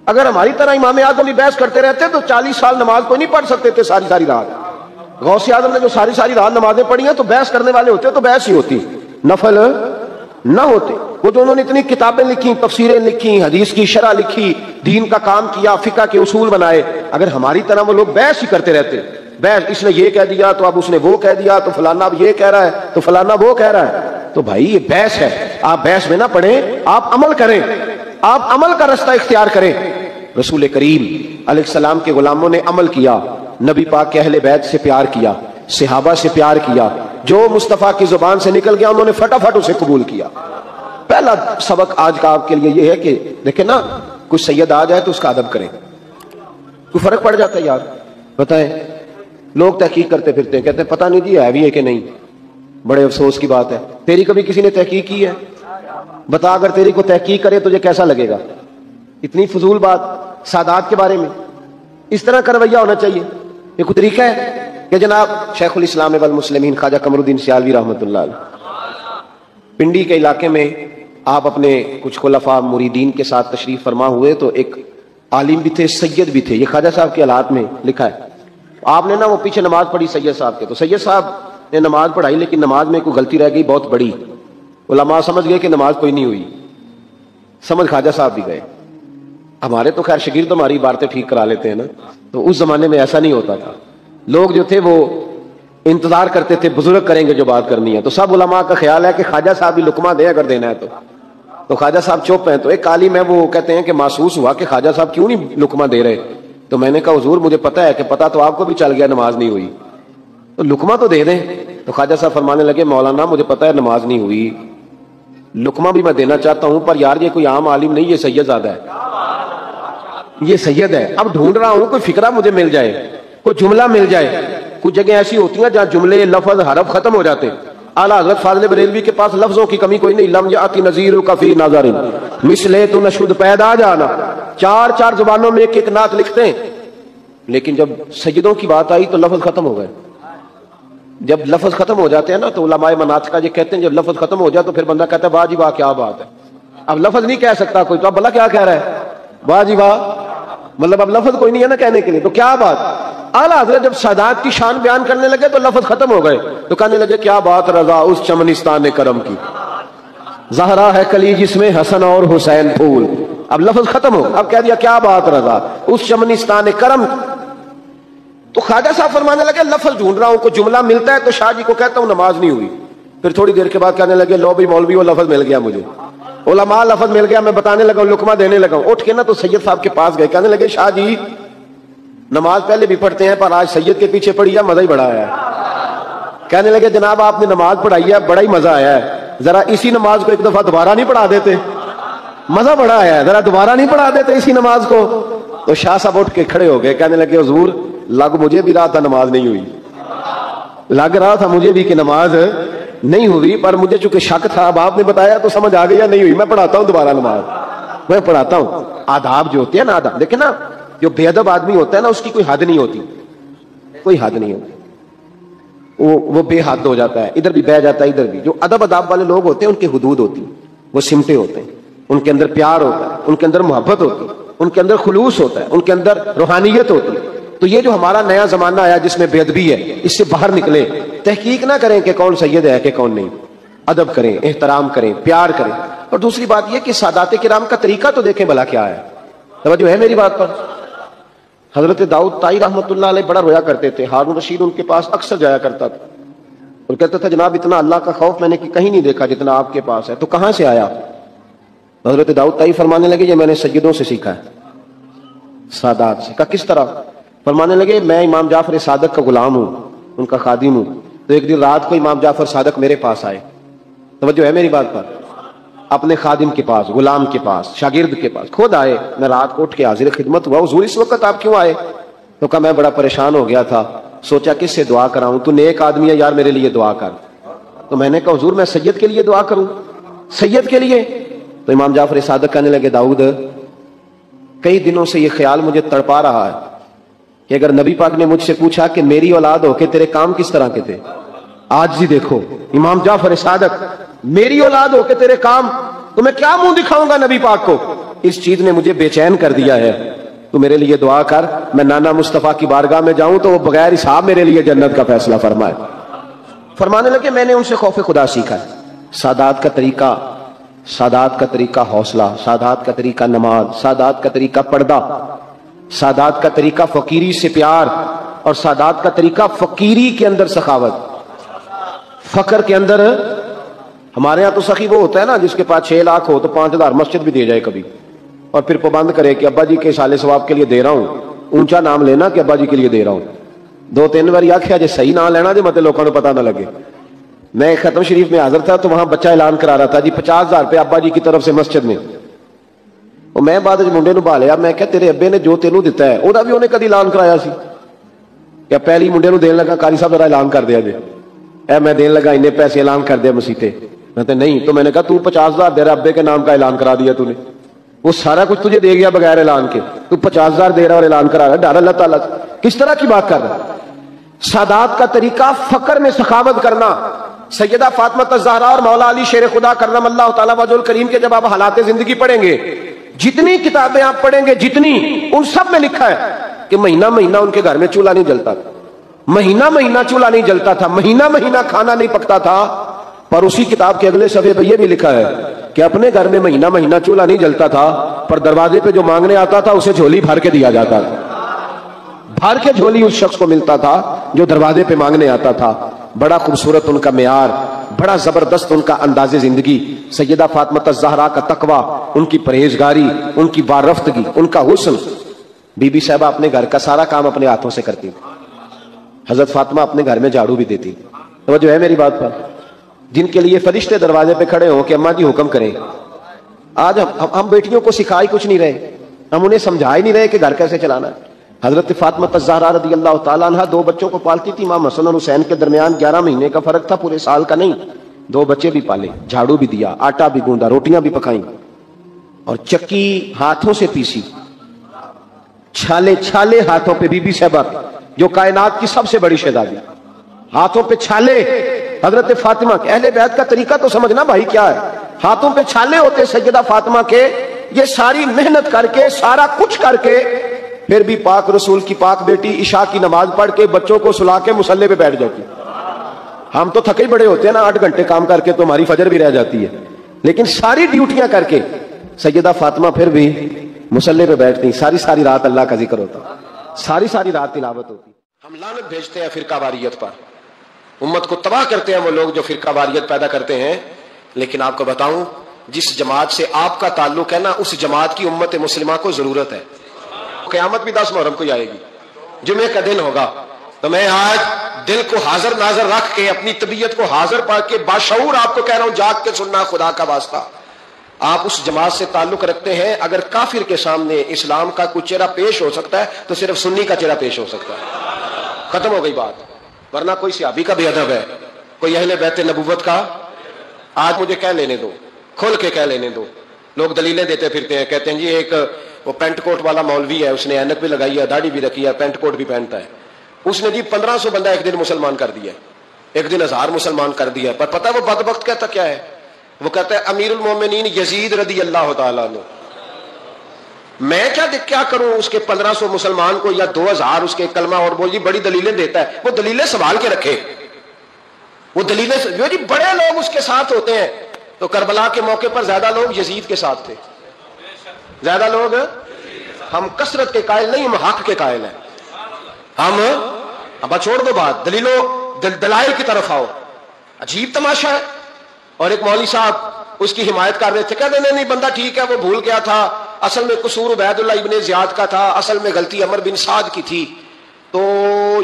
Speaker 1: اگر ہماری طرح امام اعظم بھی بحث کرتے رہتے تو 40 سال نماز کوئی نہیں پڑھ سکتے تھے ساری رات. غوث اعظم نے جو ساری رات نمازیں پڑھی ہیں تو بحث کرنے والے ہوتے تو بحث ہی ہوتی, نفل نہ ہوتے. وہ جو انہوں نے اتنی کتابیں لکھی, تفسیریں لکھی, حدیث کی شرح لکھی, دین کا کام کیا, فقہ کے اصول بنائے, اگر ہماری طرح وہ لوگ بحث ہی کرتے رہتے, بحث, اس نے یہ کہہ دیا تو اب اس نے وہ کہہ دیا, تو فلانا اب یہ کہہ رہا ہے تو فلانا وہ کہہ رہا ہے, تو بھائی یہ بحث ہے. آپ بحث میں نہ پڑھیں, آپ عمل کریں, آپ عمل کا رستہ اختیار کریں. رسول کریم علیہ السلام کے غلاموں نے عمل کیا, نبی پاک کے اہل بیت سے پیار کیا, صحابہ سے پیار کیا, جو مصطفیٰ کی زبان سے نکل گیا انہوں نے فٹافٹ اسے قبول کیا. پہلا سبق آج کا آپ کے لیے یہ ہے کہ دیکھیں نا, کوئی سید آ جائے تو اس کا ادب کریں. کوئی فرق پڑ جاتا ہے یار, بتائیں. لوگ تحقیق کرتے پھرتے ہیں, کہتے ہیں پتہ نہیں جی ہے بھی ہے کہ نہیں. بڑے افسوس کی بات ہے, تیری کبھی کسی نے تحقیق کی ہے؟ بتا, اگر تیری کو تحقیق کرے تجھے کیسا لگے گا؟ اتنی فضول بات سادات کے بارے میں. اس طرح کا رویہ ہونا چاہیے. یہ کوئی طریقہ ہے کہ جناب شیخ الاسلام والمسلمین خواجہ قمر الدین سیالوی رحمۃ اللہ علیہ پنڈی کے علاقے میں آپ اپنے کچھ خلفاء مریدین کے ساتھ تشریف فرما ہوئے تو ایک عالم بھی تھے, سید بھی تھے. یہ خواجہ صاحب کے حالات میں لکھا ہے. آپ نے نا وہ پیچھے نماز پڑھی سید صاحب کے, تو سید صاحب نے نماز پڑھائی لیکن نماز میں کوئی غلطی رہ گئی بہت بڑی. علماء سمجھ گئے کہ نماز کوئی نہیں ہوئی, سمجھ خواجہ صاحب بھی گئے. ہمارے تو خیر شاگرد ہماری عبارتیں ٹھیک کرا لیتے ہیں نا, تو اس زمانے میں ایسا نہیں ہوتا تھا. لوگ جو تھے وہ انتظار کرتے تھے بزرگ کریں گے جو بات کرنی ہے. تو سب علماء کا خیال ہے کہ خواجہ صاحب بھی لقمہ دیں اگر دینا ہے تو خواجہ صاحب چپ ہیں. تو ایک عالم ہے وہ کہتے ہیں کہ محسوس ہوا کہ خواجہ صاحب کیوں نہیں لقمہ دے رہے. تو میں نے کہا حضور مجھے پتا ہے کہ پتا تو آپ کو بھی چل گیا نماز نہیں ہوئی, تو لقمہ تو دے دیں. تو خواجہ صاحب فرمانے لگے مولانا مجھے پتا ہے نماز نہیں ہوئی, لقمہ بھی میں دینا چاہتا ہوں, پر یار یہ کوئی عام عالم نہیں, یہ سید زادہ ہے, یہ سید ہے. اب ڈھونڈ رہا ہوں کوئی فقرہ مجھے مل جائے, کوئی جملہ مل جائے. کچھ جگہ ایسی ہوتی ہیں جہاں جملے لفظ حرف ختم ہو جاتے. اعلیٰ حضرت فاضل بریلوی کے پاس لفظوں کی کمی کوئی نہیں. لم یاتی نذیر کا فی ناظر مثلے تو نشد پیدا جانا, چار زبانوں میں ایک نعت لکھتے ہیں. لیکن جب سیدوں کی بات آئی تو لفظ ختم ہو گئے. جب لفظ ختم ہو جاتے ہیں نا تو علماء مناطق یہ کہتے ہیں جب لفظ ختم ہو جائے تو پھر بندہ کہتا ہے واہ جی واہ کیا بات ہے. اب لفظ نہیں کہہ سکتا کوئی, تو اب بلا کیا کہہ رہا ہے, واہ جی واہ, مطلب اب لفظ کوئی نہیں ہے نا کہنے کے لیے, تو کیا بات. اعلیٰ حضرت جب سادات کی شان بیان کرنے لگے تو لفظ ختم ہو گئے, تو کہنے لگے کیا بات رضا اس چمنستان کرم کی, زہرا ہے کلی جس میں حسن اور حسین پھول. اب لفظ ختم ہو, اب کہہ دیا کیا بات رضا اس چمنستان کرم. تو خواجہ صاحب فرمانے لگے لفظ ڈھونڈ رہا ہوں, کوئی جملہ ملتا ہے تو شاہ جی کو کہتا ہوں نماز نہیں ہوئی. پھر تھوڑی دیر کے بعد کہنے لگے لو بھی مولوی وہ لفظ مل گیا مجھے, علماء لفظ مل گیا, میں بتانے لگا ہوں لقمہ دینے لگا ہوں. اٹھ کے نا تو سید صاحب کے پاس گئے, کہنے لگے شاہ جی نماز پہلے بھی پڑھتے ہیں پر آج سید کے پیچھے پڑھی ہے مزہ ہی بڑا آیا ہے. کہنے لگے جناب آپ نے نماز پڑھائی ہے بڑا ہی مزہ آیا ہے, ذرا اسی نماز کو ایک دفعہ دوبارہ نہیں پڑھا دیتے, مزہ بڑا آیا ہے, ذرا دوبارہ نہیں پڑھا دیتے اسی نماز کو. تو شاہ صاحب اٹھ کے کھڑے ہو گئے, کہنے لگے حضور لگ مجھے بھی رہا تھا نماز نہیں ہوئی, لگ رہا تھا مجھے بھی کہ نماز نہیں ہوئی, پر مجھے چونکہ شک تھا اب آپ نے بتایا تو سمجھ آ گیا نہیں ہوئی, میں پڑھاتا ہوں دوبارہ نماز, میں پڑھاتا ہوں. آداب جو ہوتے ہیں نا, آداب دیکھیں نا, جو بے ادب آدمی ہوتا ہے نا اس کی کوئی حد نہیں ہوتی, کوئی حد نہیں ہوتی, وہ بے حد ہو جاتا ہے, ادھر بھی بہ جاتا ہے ادھر بھی. جو ادب اداب والے لوگ ہوتے ہیں ان کی حدود ہوتی, وہ سمٹے ہوتے ہیں, ان کے اندر پیار ہوتا ہے, ان کے اندر محبت ہوتی ہے, ان کے اندر خلوص ہوتا ہے, ان کے اندر روحانیت ہوتی ہے. تو یہ جو ہمارا نیا زمانہ آیا جس میں بے ادبی ہے, اس سے باہر نکلیں, تحقیق نہ کریں کہ کون سید ہے کہ کون نہیں, ادب کریں, احترام کریں, پیار کریں. اور دوسری بات یہ کہ سادات کرام کا طریقہ تو دیکھیں بھلا کیا ہے. توجہ ہے میری بات پر. حضرت داؤد طائی رحمۃ اللہ علیہ بڑا رویا کرتے تھے, ہارون رشید ان کے پاس اکثر جایا کرتا تھا اور کہتا تھا جناب اتنا اللہ کا خوف میں نے کہیں نہیں دیکھا جتنا آپ کے پاس ہے, تو کہاں سے آیا. حضرت داؤد طائی فرمانے لگے یہ میں نے سیدوں سے سیکھا ہے, سادات سے. کہا کس طرح. فرمانے لگے میں امام جعفر صادق کا غلام ہوں, ان کا خادم ہوں. تو ایک دن رات کو امام جعفر صادق میرے پاس آئے, توجہ ہے میری بات پر, اپنے خادم کے پاس, غلام کے پاس, شاگرد کے پاس خود آئے. میں رات کو اٹھ کے حاضر خدمت ہوا, حضور اس وقت آپ کیوں آئے. تو کہا میں بڑا پریشان ہو گیا تھا, سوچا کس سے دعا کراؤں, تو نیک آدمی ہے یار میرے لیے دعا کر. تو میں نے کہا حضور میں سید کے لیے دعا کروں, سید کے لیے. تو امام جعفر صادق کہنے لگے داؤد کئی دنوں سے یہ خیال مجھے تڑپا رہا ہے کہ اگر نبی پاک نے مجھ سے پوچھا کہ میری اولاد ہو کے تیرے کام کس طرح کے تھے, آج جی دیکھو امام جعفر صادق, میری اولاد ہو کے تیرے کام, تو میں کیا منہ دکھاؤں گا نبی پاک کو. اس چیز نے مجھے بے چین کر دیا ہے, تو میرے لیے دعا کر, میں نانا مصطفیٰ کی بارگاہ میں جاؤں تو وہ بغیر حساب میرے لیے جنت کا فیصلہ فرمائے. فرمانے لگے میں نے ان سے خوف خدا سیکھا ہے, سادات کا طریقہ, سادات کا طریقہ حوصلہ, سادات کا طریقہ نماز, سادات کا طریقہ پردہ, سادات کا طریقہ فقیری سے پیار, اور سادات کا طریقہ فقیری کے اندر سخاوت, فقر کے اندر. ہمارے ہاں تو سخی وہ ہوتا ہے نا جس کے پاس 6 لاکھ ہو تو 5,000 مسجد بھی دے جائے کبھی, اور پھر پابند کرے کہ ابا جی کے سالے ثواب کے لیے دے رہا ہوں, اونچا نام لینا کہ ابا جی کے لیے دے رہا ہوں. 2-3 بار آخیا جی صحیح نام لینا جی مطلب لوگوں کو پتہ نہ لگے. میں ختم شریف میں حاضر تھا تو وہاں بچہ اعلان کرا رہا تھا جی 50,000 روپے ابا جی کی طرف سے مسجد میں. اور میں بعد منڈے نو بھالیا, میں کہ تیرے ابے نے جو تینوں دیتا ہے وہ بھی انہیں کدی اعلان کرایا سی, یا پہلی منڈے نو دین لگا قاری صاحب ذرا اعلان کر دیا جی, اے میں دین لگا انہیں پیسے اعلان کر دیا مسیتے. کہتے نہیں, تو میں نے کہا تو 50,000 دے رہا, ابے کے نام کا اعلان کرا دیا تو نے, وہ سارا کچھ تجھے دے گیا بغیر اعلان کے, تو 50,000 دے رہا اور اعلان کرا رہا, ڈر اللہ تعالیٰ کس طرح کی بات کر رہا. سادات کا طریقہ فقر میں سخاوت کرنا. سیدہ فاطمہ الزہرا اور مولا علی شیر خدا کرم اللہ تعالیٰ وجہ الکریم کے جب آپ حالات زندگی پڑھیں گے, جتنی کتابیں آپ پڑھیں گے جتنی, ان سب میں لکھا ہے کہ مہینہ مہینہ ان کے گھر میں چولہا نہیں جلتا تھا, مہینہ مہینہ چولہا نہیں جلتا تھا, مہینہ مہینہ کھانا نہیں پکتا تھا. پر اسی کتاب کے اگلے صفحے پہ یہ بھی لکھا ہے کہ اپنے گھر میں مہینہ مہینہ چولہا نہیں جلتا تھا, پر دروازے پہ جو مانگنے آتا تھا اسے جھولی بھر کے دیا جاتا تھا. بھر کے جھولی اس شخص کو ملتا تھا جو دروازے پہ مانگنے آتا تھا. بڑا خوبصورت ان کا معیار, بڑا زبردست ان کا انداز زندگی. سیدہ فاطمہ الزہرا کا تقوی, ان کی پرہیزگاری, ان کی وارفتگی, ان کا حسن. بی بی صاحبہ اپنے گھر کا سارا کام اپنے ہاتھوں سے کرتی. حضرت فاطمہ اپنے گھر میں جھاڑو بھی دیتی. توجہ ہے میری بات پر؟ جن کے لیے فرشتے دروازے پہ کھڑے ہوں کہ اماں جی حکم کریں. آج ہم بیٹیوں کو سکھا ہی کچھ نہیں رہے, ہم انہیں سمجھا ہی نہیں رہے کہ گھر کیسے چلانا ہے. حضرت فاطمہ الزہرا رضی اللہ تعالیٰ عنہ 2 بچوں کو پالتی تھی. امام حسن اور حسین کے درمیان 11 مہینے کا فرق تھا, پورے سال کا نہیں. 2 بچے بھی پالے, جھاڑو بھی دیا, آٹا بھی گوندا, روٹیاں بھی پکائیں, اور چکی ہاتھوں سے پیسی. چھالے چھالے ہاتھوں پہ بی بی صاحبہ جو کائنات کی سب سے بڑی شہزادی, ہاتھوں پہ چھالے. حضرت فاطمہ کے, اہل بیت کا طریقہ تو سمجھنا بھائی کیا ہے. ہاتھوں پہ چھالے ہوتے سیدہ فاطمہ کے. یہ ساری محنت کر کے, سارا کچھ کر کے, پھر بھی پاک رسول کی پاک بیٹی عشاء کی نماز پڑھ کے بچوں کو سلا کے مصلے پہ بیٹھ جاتی. ہم تو تھکے بڑے ہوتے ہیں نا, 8 گھنٹے کام کر کے تو ہماری فجر بھی رہ جاتی ہے, لیکن ساری ڈیوٹیاں کر کے سیدہ فاطمہ پھر بھی مصلے پہ بیٹھتی. ساری رات اللہ کا ذکر ہوتا, ساری رات تلاوت ہوتی. ہم لعنت بھیجتے ہیں فرقہ واریت پر, امت کو تباہ کرتے ہیں وہ لوگ جو فرقہ واریت پیدا کرتے ہیں. لیکن آپ کو بتاؤں, جس جماعت سے آپ کا تعلق ہے نا, اس جماعت کی امت مسلمہ کو ضرورت ہے. قیامت بھی 10 محرم کو ہی آئے گی, جمعے کا دن ہوگا. تو میں آج دل کو حاضر ناظر رکھ کے, اپنی طبیعت کو حاضر پا کے باشعور آپ کو کہہ رہا ہوں, جاگ کے سننا خدا کا واسطہ. آپ اس جماعت سے تعلق رکھتے ہیں, اگر کافر کے سامنے اسلام کا کوئی چہرہ پیش ہو سکتا ہے تو صرف سنی کا چہرہ پیش ہو سکتا ہے. ختم ہو گئی بات. ورنہ کوئی صحابی کا بھی ادب ہے, کوئی اہل بیت نبوت کا. آج مجھے کہہ لینے دو, کھول کے کہہ لینے دو. لوگ دلیلیں دیتے پھرتے ہیں, کہتے ہیں جی ایک وہ پینٹ کوٹ والا مولوی ہے, اس نے اینک بھی لگائی ہے, داڑھی بھی رکھی ہے, پینٹ کوٹ بھی پہنتا ہے. اس نے جی 1500 بندہ ایک دن مسلمان کر دیا, ایک دن 1000 مسلمان کر دیا. پر پتہ وہ بدبخت کہتا کیا ہے؟ وہ کہتا ہے امیر المومنین یزید رضی اللہ تعالیٰ عنہ. میں کیا کروں اس کے 1500 مسلمان کو یا 2000 اس کے کلمہ اور بول جی بڑی دلیلیں دیتا ہے. وہ دلیلیں سنبھال کے رکھے, وہ دلیلیں جو جی بڑے لوگ اس کے ساتھ ہوتے ہیں. تو کربلا کے موقع پر زیادہ لوگ یزید کے ساتھ تھے, زیادہ لوگ. ہم کثرت کے قائل نہیں, ہم حق کے قائل ہیں. ہم اب چھوڑ دو بات, دلائل کی طرف آؤ. عجیب تماشا ہے. اور ایک مولوی صاحب اس کی حمایت کر رہے تھے, کہتے نہیں بندہ ٹھیک ہے, وہ بھول گیا تھا, اصل میں قصور عبید اللہ ابن زیاد کا تھا, اصل میں غلطی عمر بن سعد کی تھی, تو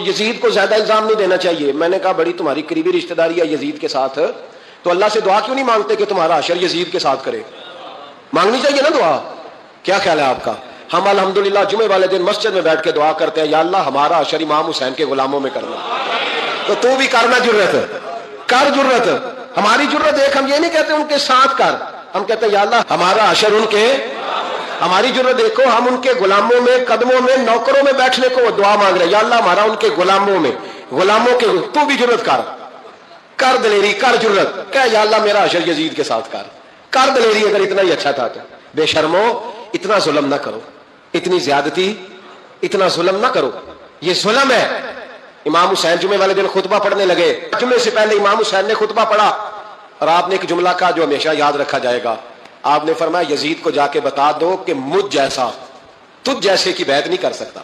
Speaker 1: یزید کو زیادہ الزام نہیں دینا چاہیے. میں نے کہا بڑی تمہاری قریبی رشتہ داری ہے یزید کے ساتھ, تو اللہ سے دعا کیوں نہیں مانگتے کہ تمہارا حشر یزید کے ساتھ کرے؟ مانگنی چاہیے نا دعا. کیا خیال ہے آپ کا؟ ہم الحمدللہ جمعے والے دن مسجد میں بیٹھ کے دعا کرتے ہیں, یا اللہ ہمارا حشر امام حسین کے غلاموں میں کرنا. تو بھی کرنا جرت کر, جرت ہماری جرت ایک. ہم یہ نہیں کہتے ان کے ساتھ کر, ہم کہتے ہیں یا اللہ ہمارا حشر ان کے. ہماری جرت دیکھو, ہم ان کے غلاموں میں, قدموں میں, نوکروں میں بیٹھنے کو دعا مانگ رہے ہیں, یا اللہ ہمارا ان کے غلاموں میں, غلاموں کے. تو بھی جرت کر دلیری, کر جرت, کہ یا اللہ میرا حشر یزید کے ساتھ کر دلیری. اگر اتنا ہی اچھا تھا تو بے شرمو اتنا ظلم نہ کرو, اتنی زیادتی, اتنا ظلم نہ کرو. یہ ظلم ہے. امام حسین جمعے والے دن خطبہ پڑھنے لگے, جمعے سے پہلے امام حسین نے خطبہ پڑھا, اور آپ نے ایک جملہ کہا جو ہمیشہ یاد رکھا جائے گا. آپ نے فرمایا یزید کو جا کے بتا دو کہ مجھ جیسا تجھ جیسے کی بیعت نہیں کر سکتا.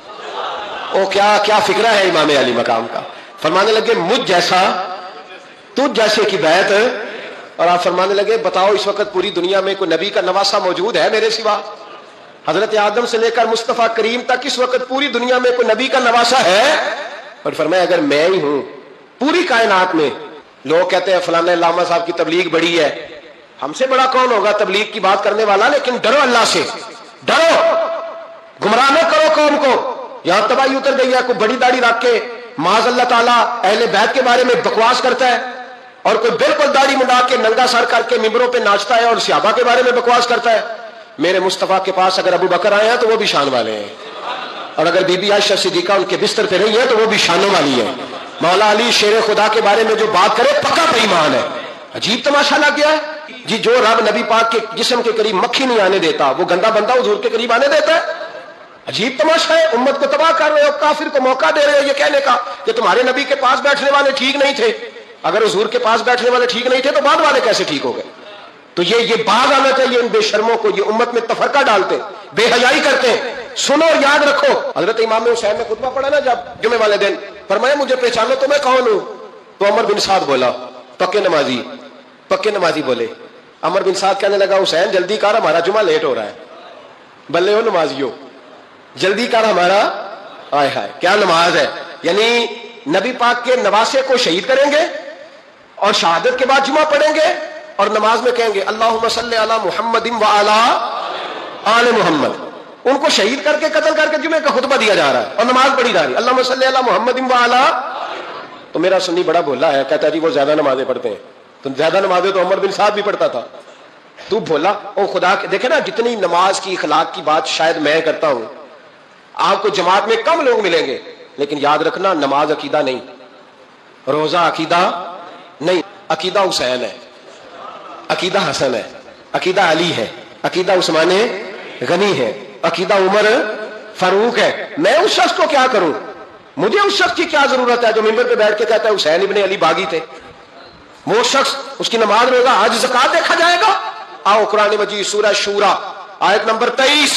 Speaker 1: او کیا فکرہ ہے امام علی مقام کا. فرمانے لگے مجھ جیسا تجھ جیسے کی بیعت, اور آپ فرمانے لگے بتاؤ اس وقت پوری دنیا میں کوئی نبی کا نواسا موجود ہے میرے سوا؟ حضرت آدم سے لے کر مصطفیٰ کریم تک اس وقت پوری دنیا میں کوئی نبی کا نواسا ہے؟ اور فرمایا اگر میں ہی ہوں پوری کائنات میں. لوگ کہتے ہیں فلانا علامہ صاحب کی تبلیغ بڑی ہے, ہم سے بڑا کون ہوگا تبلیغ کی بات کرنے والا؟ لیکن ڈرو اللہ سے, ڈرو, گمراہ نہ کرو قوم کو. یہاں تباہی اتر گئی ہے, کوئی بڑی داڑھی رکھ کے معاذ اللہ تعالیٰ اہل بیت کے بارے میں بکواس کرتا ہے, اور کوئی بالکل داڑھی منڈا کے ننگا سر کر کے ممبروں پہ ناچتا ہے اور صحابہ کے بارے میں بکواس کرتا ہے. میرے مصطفیٰ کے پاس اگر ابو بکر آئے ہیں تو وہ بھی شان والے ہیں, اور اگر بی بی عائشہ صدیقہ ان کے بستر پہ نہیں ہے تو وہ بھی شانوں والی ہے. مولا علی شیر خدا کے بارے میں جو بات کرے پکا بے ایمان ہے. عجیب تماشا لگ گیا ہے جی. جو رب نبی پاک کے جسم کے قریب مکھی نہیں آنے دیتا, وہ گندا بندہ حضور کے قریب آنے دیتا ہے؟ عجیب تماشا ہے. امت کو تباہ کر رہے ہو, کافر کو موقع دے رہے ہو یہ کہنے کا کہ تمہارے نبی کے پاس بیٹھنے والے ٹھیک نہیں تھے. اگر حضور کے پاس بیٹھنے والے ٹھیک نہیں تھے تو بعد والے کیسے ٹھیک ہو گئے؟ تو یہ باغ آنا چاہیے ان بے شرموں کو. یہ امت میں تفرقہ ڈالتے, بے حیائی کرتے ہیں. سنو اور یاد رکھو. حضرت امام حسین نے خطبہ پڑھا نا جب جمعے والے دن, فرمایا مجھے پہچانو تو میں کون ہوں. تو عمر بن سعد بولا پکے نمازی بولے. عمر بن سعد کہنے لگا حسین جلدی کر ہمارا جمعہ لیٹ ہو رہا ہے. بلے ہو نمازیو, جلدی کر ہمارا. آئے ہائے کیا نماز ہے. یعنی نبی پاک کے نواسے کو شہید کریں گے اور شہادت کے بعد جمعہ پڑھیں گے اور نماز میں کہیں گے اللہم صلی علی محمد و علی آل محمد. ان کو شہید کر کے قتل کر کے جمعے کا خطبہ دیا جا رہا ہے اور نماز پڑھی جا رہی ہے اللہم صلی علی محمد و علی. تو میرا سنی بڑا بھولا ہے, کہتا ہے جی وہ زیادہ نمازیں پڑھتے ہیں. تو زیادہ نمازیں تو عمر بن سعد بھی پڑھتا تھا. تو بھولا او خدا کے. دیکھیں نا جتنی نماز کی اخلاق کی بات شاید میں کرتا ہوں, آپ کو جماعت میں کم لوگ ملیں گے, لیکن یاد رکھنا نماز عقیدہ نہیں, روزہ عقیدہ نہیں. عقیدہ حسین ہے, عقیدہ حسن ہے, عقیدہ علی ہے, عقیدہ عثمان غنی ہے, عقیدہ عمر فاروق ہے. میں اس شخص کو کیا کروں, مجھے اس شخص کی کیا ضرورت ہے جو ممبر پہ بیٹھ کے کہتا ہے حسین ابن علی باغی تھے. وہ شخص, اس کی نماز روزہ حج زکات دیکھا جائے گا. آؤ قرآن مجید سورہ شورا آیت نمبر 23,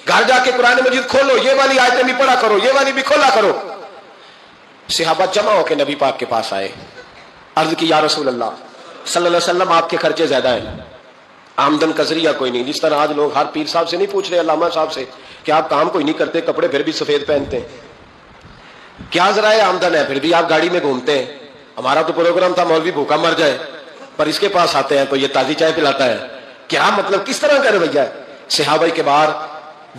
Speaker 1: گھر جا کے قرآن مجید کھولو, یہ والی آیتیں بھی پڑھا کرو, یہ والی بھی کھولا کرو. صحابہ جمع ہو کے نبی پاک کے پاس آئے, عرض کی یا رسول اللہ صلی اللہ علیہ وسلم آپ کے خرچے زیادہ ہیں, آمدن کا ذریعہ کوئی نہیں. جس طرح آج لوگ ہر پیر صاحب سے نہیں پوچھ رہے, علامہ صاحب سے, کہ آپ کام کوئی نہیں کرتے, کپڑے پھر بھی سفید پہنتے ہیں, کیا ذرائع آمدن ہے, پھر بھی آپ گاڑی میں گھومتے ہیں. ہمارا تو پروگرام تھا مولوی بھوکا مر جائے, پر اس کے پاس آتے ہیں تو یہ تازی چائے پلاتا ہے. کیا مطلب, کس طرح کا رویہ ہے. صحابہ کے بار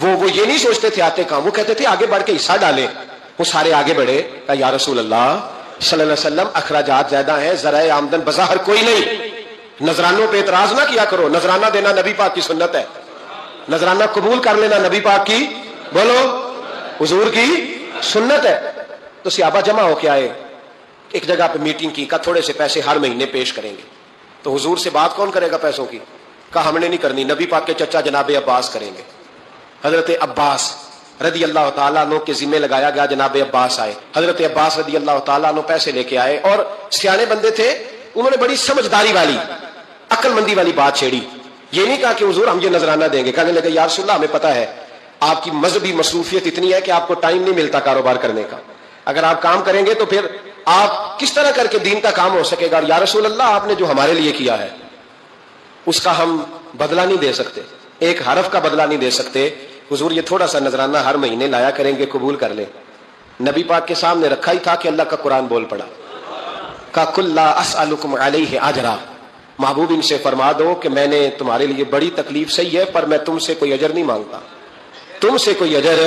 Speaker 1: وہ یہ نہیں سوچتے تھے آتے کام, وہ کہتے تھے آگے بڑھ کے حصہ ڈالیں. وہ سارے آگے بڑھے, کہا یا رسول اللہ صلی اللہ علیہ وسلم اخراجات زیادہ ہیں, ذرائع آمدن بظاہر کوئی نہیں. نذرانوں پہ اعتراض نہ کیا کرو, نذرانہ دینا نبی پاک کی سنت ہے, نذرانہ قبول کر لینا نبی پاک کی, بولو حضور کی سنت ہے. تو صحابہ جمع ہو کے آئے, ایک جگہ پہ میٹنگ کی, کہا تھوڑے سے پیسے ہر مہینے پیش کریں گے. تو حضور سے بات کون کرے گا پیسوں کی, کہا ہم نے نہیں کرنی, نبی پاک کے چچا جناب عباس کریں گے. حضرت عباس رضی اللہ تعالیٰ عنہ کے ذمہ لگایا گیا, جناب عباس آئے. حضرت عباس رضی اللہ تعالیٰ عنہ پیسے لے کے آئے, اور سیانے بندے تھے, انہوں نے بڑی سمجھداری والی عقل مندی والی بات چھیڑی. یہ نہیں کہا کہ حضور ہم یہ نذرانہ دیں گے, کہنے لگے یا رسول اللہ ہمیں پتا ہے آپ کی مذہبی مصروفیت اتنی ہے کہ آپ کو ٹائم نہیں ملتا کاروبار کرنے کا, اگر آپ کام کریں گے تو پھر آپ کس طرح کر کے دین کا کام ہو سکے گا. یا رسول اللہ آپ نے جو ہمارے لیے کیا ہے اس کا ہم بدلہ نہیں دے سکتے, ایک حرف کا بدلہ نہیں دے سکتے. حضور یہ تھوڑا سا نذرانہ ہر مہینے لایا کریں گے, قبول کر لیں. نبی پاک کے سامنے رکھا ہی تھا کہ اللہ کا قرآن بول پڑا, کا کل لا اسألکم علیہ اجرا, محبوب ان سے فرما دو کہ میں نے تمہارے لیے بڑی تکلیف سہی ہے, پر میں تم سے کوئی اجر نہیں مانگتا, تم سے کوئی اجر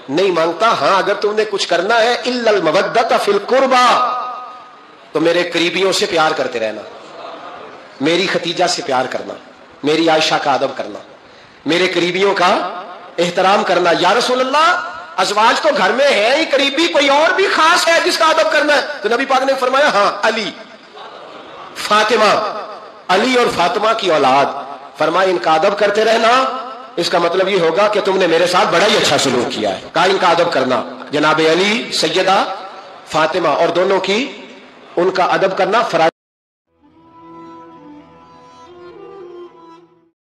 Speaker 1: نہیں مانگتا. ہاں اگر تم نے کچھ کرنا ہے الا المودۃ فی القربى, تو میرے قریبیوں سے پیار کرتے رہنا, میری ختیجہ سے پیار کرنا, میری عائشہ کا ادب کرنا, میرے قریبیوں کا احترام کرنا. یا رسول اللہ ازواج تو گھر میں ہے ہی, قریبی کوئی اور بھی خاص ہے جس کا ادب کرنا ہے؟ تو نبی پاک نے فرمایا ہاں علی, فاطمہ, علی اور فاطمہ کی اولاد. فرمایا ان کا ادب کرتے رہنا, اس کا مطلب یہ ہوگا کہ تم نے میرے ساتھ بڑا ہی اچھا سلوک کیا ہے. کہا ان کا ادب کرنا, جناب علی, سیدہ فاطمہ, اور دونوں کی ان کا ادب کرنا فرائض